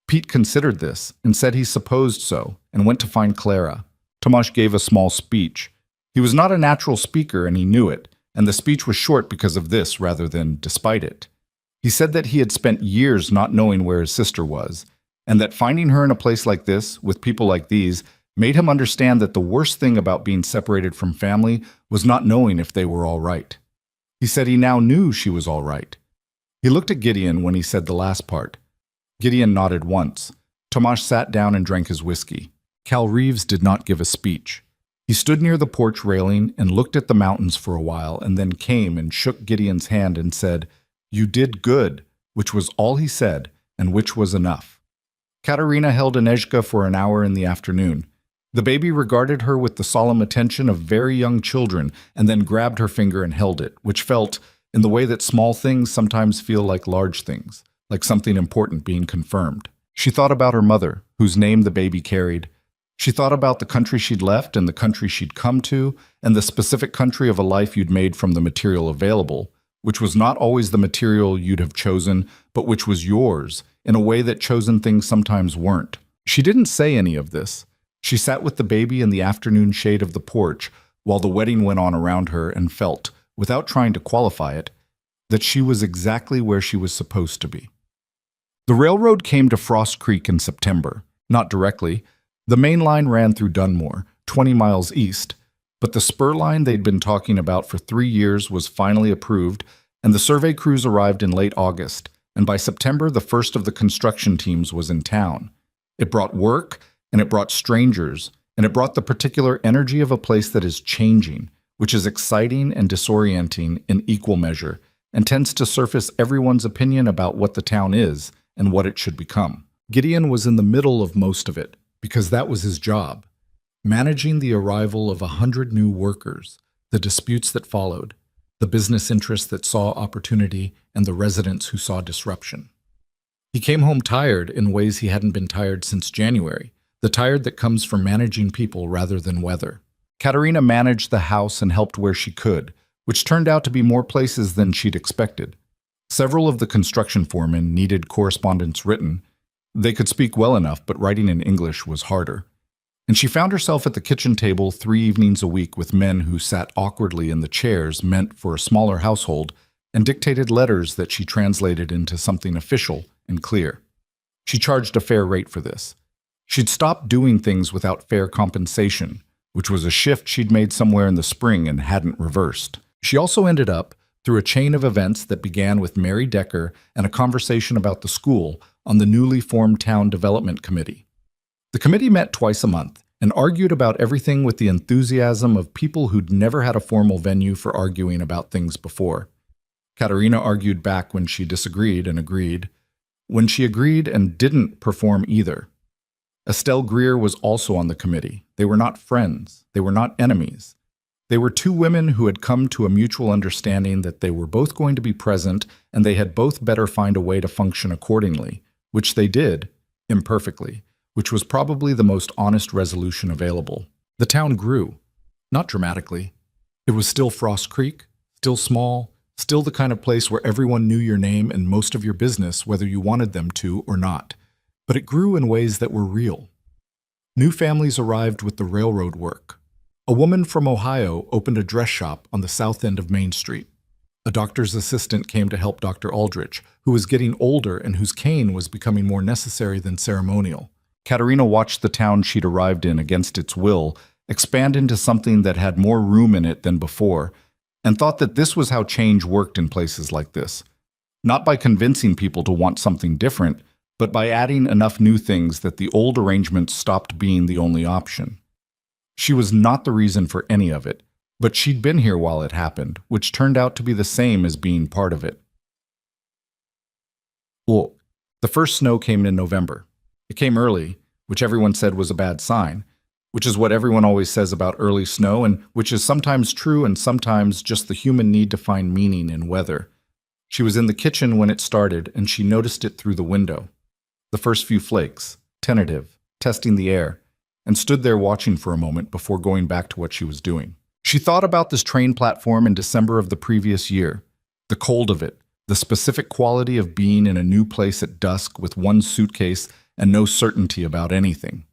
Pete considered this and said he supposed so and went to find Clara. Tomasz gave a small speech. He was not a natural speaker and he knew it, and the speech was short because of this rather than despite it. He said that he had spent years not knowing where his sister was, and that finding her in a place like this, with people like these, made him understand that the worst thing about being separated from family was not knowing if they were all right. He said he now knew she was all right. He looked at Gideon when he said the last part. Gideon nodded once. Tomasz sat down and drank his whiskey. Cal Reeves did not give a speech. He stood near the porch railing and looked at the mountains for a while and then came and shook Gideon's hand and said, "You did good," which was all he said and which was enough. Katerina held Agnieszka for an hour in the afternoon. The baby regarded her with the solemn attention of very young children and then grabbed her finger and held it, which felt, in the way that small things sometimes feel like large things, like something important being confirmed. She thought about her mother, whose name the baby carried. She thought about the country she'd left and the country she'd come to, and the specific country of a life you'd made from the material available, which was not always the material you'd have chosen, but which was yours, in a way that chosen things sometimes weren't. She didn't say any of this. She sat with the baby in the afternoon shade of the porch while the wedding went on around her and felt, without trying to qualify it, that she was exactly where she was supposed to be. The railroad came to Frost Creek in September, not directly. The main line ran through Dunmore, 20 miles east, but the spur line they'd been talking about for 3 years was finally approved, and the survey crews arrived in late August, and by September the first of the construction teams was in town. It brought work, and it brought strangers, and it brought the particular energy of a place that is changing, which is exciting and disorienting in equal measure, and tends to surface everyone's opinion about what the town is and what it should become. Gideon was in the middle of most of it, because that was his job, managing the arrival of 100 new workers, the disputes that followed, the business interests that saw opportunity, and the residents who saw disruption. He came home tired in ways he hadn't been tired since January, the tired that comes from managing people rather than weather. Katerina managed the house and helped where she could, which turned out to be more places than she'd expected. Several of the construction foremen needed correspondence written. They could speak well enough, but writing in English was harder. And she found herself at the kitchen table 3 evenings a week with men who sat awkwardly in the chairs meant for a smaller household and dictated letters that she translated into something official and clear. She charged a fair rate for this. She'd stopped doing things without fair compensation, which was a shift she'd made somewhere in the spring and hadn't reversed. She also ended up, through a chain of events that began with Mary Decker and a conversation about the school, on the newly formed Town Development Committee. The committee met twice a month and argued about everything with the enthusiasm of people who'd never had a formal venue for arguing about things before. Katerina argued back when she disagreed and agreed, when she agreed and didn't perform either. Estelle Greer was also on the committee. They were not friends. They were not enemies. They were 2 women who had come to a mutual understanding that they were both going to be present and they had both better find a way to function accordingly, which they did, imperfectly, which was probably the most honest resolution available. The town grew, not dramatically. It was still Frost Creek, still small, still the kind of place where everyone knew your name and most of your business whether you wanted them to or not. But it grew in ways that were real. New families arrived with the railroad work. A woman from Ohio opened a dress shop on the south end of Main Street. A doctor's assistant came to help Dr. Aldrich, who was getting older and whose cane was becoming more necessary than ceremonial. Katerina watched the town she'd arrived in against its will expand into something that had more room in it than before, and thought that this was how change worked in places like this. Not by convincing people to want something different, but by adding enough new things that the old arrangements stopped being the only option. She was not the reason for any of it, but she'd been here while it happened, which turned out to be the same as being part of it. Well, the first snow came in November. It came early, which everyone said was a bad sign, which is what everyone always says about early snow, and which is sometimes true and sometimes just the human need to find meaning in weather. She was in the kitchen when it started, and she noticed it through the window. The first few flakes, tentative, testing the air, and stood there watching for a moment before going back to what she was doing. She thought about this train platform in December of the previous year, the cold of it, the specific quality of being in a new place at dusk with one suitcase and no certainty about anything.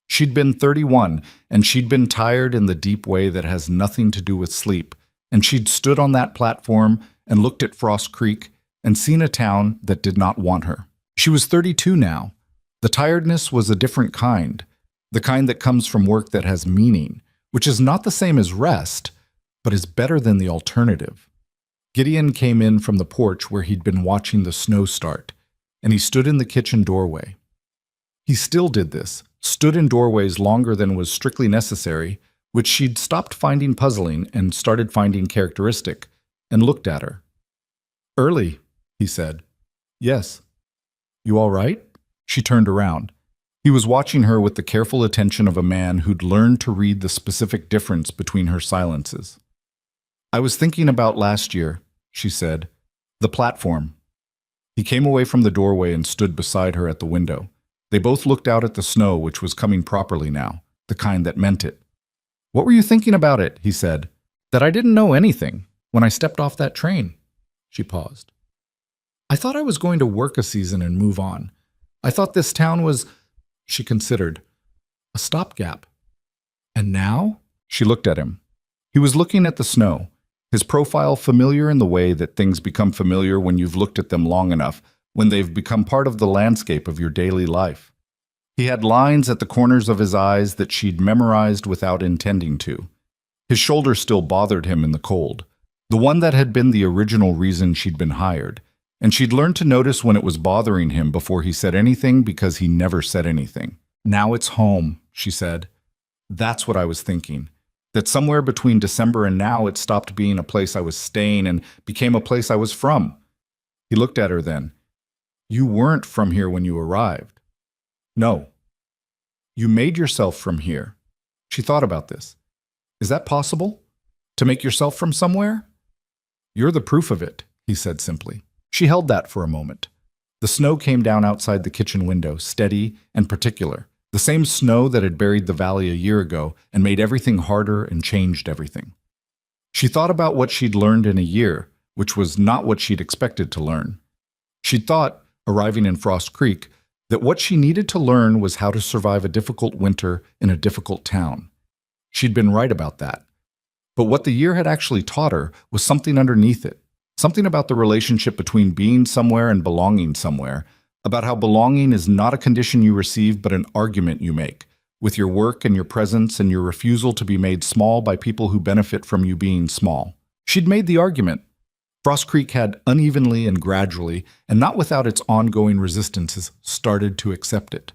She'd been 31, and she'd been tired in the deep way that has nothing to do with sleep, and she'd stood on that platform and looked at Frost Creek and seen a town that did not want her. She was 32 now. The tiredness was a different kind, the kind that comes from work that has meaning, which is not the same as rest, but is better than the alternative. Gideon came in from the porch where he'd been watching the snow start, and he stood in the kitchen doorway. He still did this, stood in doorways longer than was strictly necessary, which she'd stopped finding puzzling and started finding characteristic, and looked at her. "Early," he said. "Yes." "You all right?" She turned around. He was watching her with the careful attention of a man who'd learned to read the specific difference between her silences. "I was thinking about last year," she said. "The platform." He came away from the doorway and stood beside her at the window. They both looked out at the snow, which was coming properly now, the kind that meant it. "What were you thinking about it?" he said. "That I didn't know anything when I stepped off that train." She paused. "I thought I was going to work a season and move on. I thought this town was," she considered, "a stopgap. And now?" She looked at him. He was looking at the snow. His profile familiar in the way that things become familiar when you've looked at them long enough, when they've become part of the landscape of your daily life. He had lines at the corners of his eyes that she'd memorized without intending to. His shoulder still bothered him in the cold, the one that had been the original reason she'd been hired, and she'd learned to notice when it was bothering him before he said anything because he never said anything. "Now it's home," she said. "That's what I was thinking. That somewhere between December and now it stopped being a place I was staying and became a place I was from." He looked at her then. "You weren't from here when you arrived." "No. You made yourself from here." She thought about this. "Is that possible? To make yourself from somewhere?" "You're the proof of it," he said simply. She held that for a moment. The snow came down outside the kitchen window, steady and particular. The same snow that had buried the valley a year ago and made everything harder and changed everything. She thought about what she'd learned in a year, which was not what she'd expected to learn. She'd thought, arriving in Frost Creek, that what she needed to learn was how to survive a difficult winter in a difficult town. She'd been right about that. But what the year had actually taught her was something underneath it, something about the relationship between being somewhere and belonging somewhere, about how belonging is not a condition you receive but an argument you make, with your work and your presence and your refusal to be made small by people who benefit from you being small. She'd made the argument. Frost Creek had unevenly and gradually, and not without its ongoing resistances, started to accept it.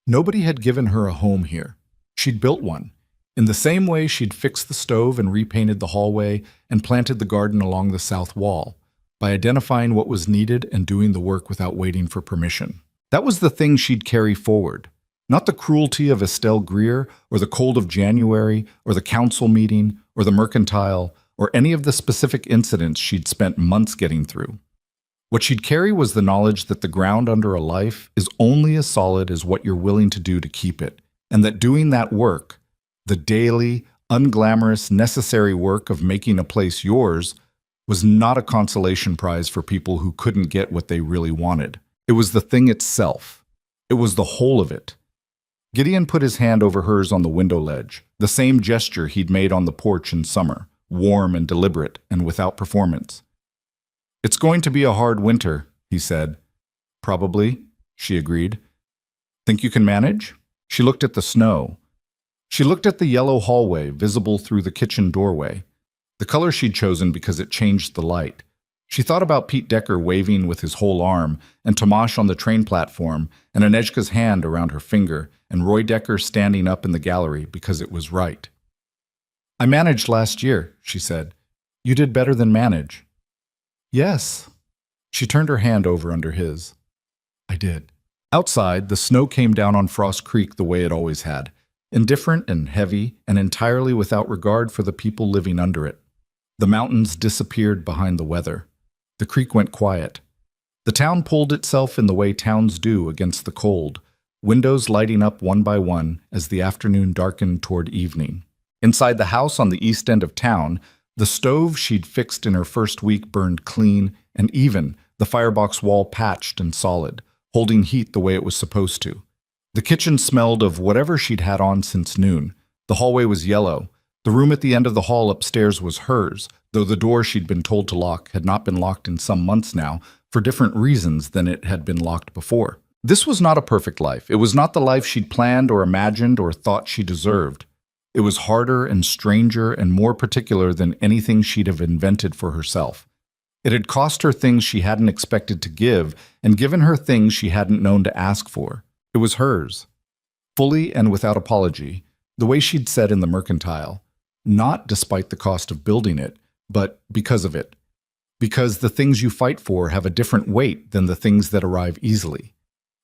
Nobody had given her a home here. She'd built one. In the same way she'd fixed the stove and repainted the hallway and planted the garden along the south wall, by identifying what was needed and doing the work without waiting for permission. That was the thing she'd carry forward, not the cruelty of Estelle Greer, or the cold of January, or the council meeting, or the mercantile, or any of the specific incidents she'd spent months getting through. What she'd carry was the knowledge that the ground under a life is only as solid as what you're willing to do to keep it, and that doing that work, the daily, unglamorous, necessary work of making a place yours, was not a consolation prize for people who couldn't get what they really wanted. It was the thing itself. It was the whole of it. Gideon put his hand over hers on the window ledge, the same gesture he'd made on the porch in summer, warm and deliberate and without performance. "It's going to be a hard winter," he said. "Probably," she agreed. "Think you can manage?" She looked at the snow. She looked at the yellow hallway visible through the kitchen doorway, the color she'd chosen because it changed the light. She thought about Pete Decker waving with his whole arm, and Tomasz on the train platform, and Anejka's hand around her finger, and Roy Decker standing up in the gallery because it was right. "I managed last year," she said. "You did better than manage." "Yes." She turned her hand over under his. "I did." Outside, the snow came down on Frost Creek the way it always had, indifferent and heavy and entirely without regard for the people living under it. The mountains disappeared behind the weather. The creek went quiet. The town pulled itself in the way towns do against the cold, windows lighting up one by one as the afternoon darkened toward evening. Inside the house on the east end of town, the stove she'd fixed in her first week burned clean and even, the firebox wall patched and solid, holding heat the way it was supposed to. The kitchen smelled of whatever she'd had on since noon. The hallway was yellow. The room at the end of the hall upstairs was hers, though the door she'd been told to lock had not been locked in some months now, for different reasons than it had been locked before. This was not a perfect life. It was not the life she'd planned or imagined or thought she deserved. It was harder and stranger and more particular than anything she'd have invented for herself. It had cost her things she hadn't expected to give and given her things she hadn't known to ask for. It was hers, fully and without apology, the way she'd said in the mercantile, not despite the cost of building it, but because of it. Because the things you fight for have a different weight than the things that arrive easily.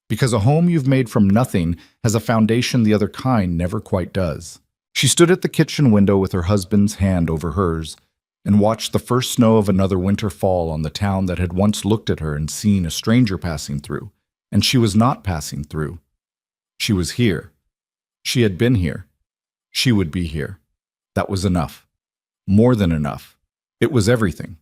Because a home you've made from nothing has a foundation the other kind never quite does. She stood at the kitchen window with her husband's hand over hers and watched the first snow of another winter fall on the town that had once looked at her and seen a stranger passing through. And she was not passing through. She was here. She had been here. She would be here. That was enough. More than enough. It was everything.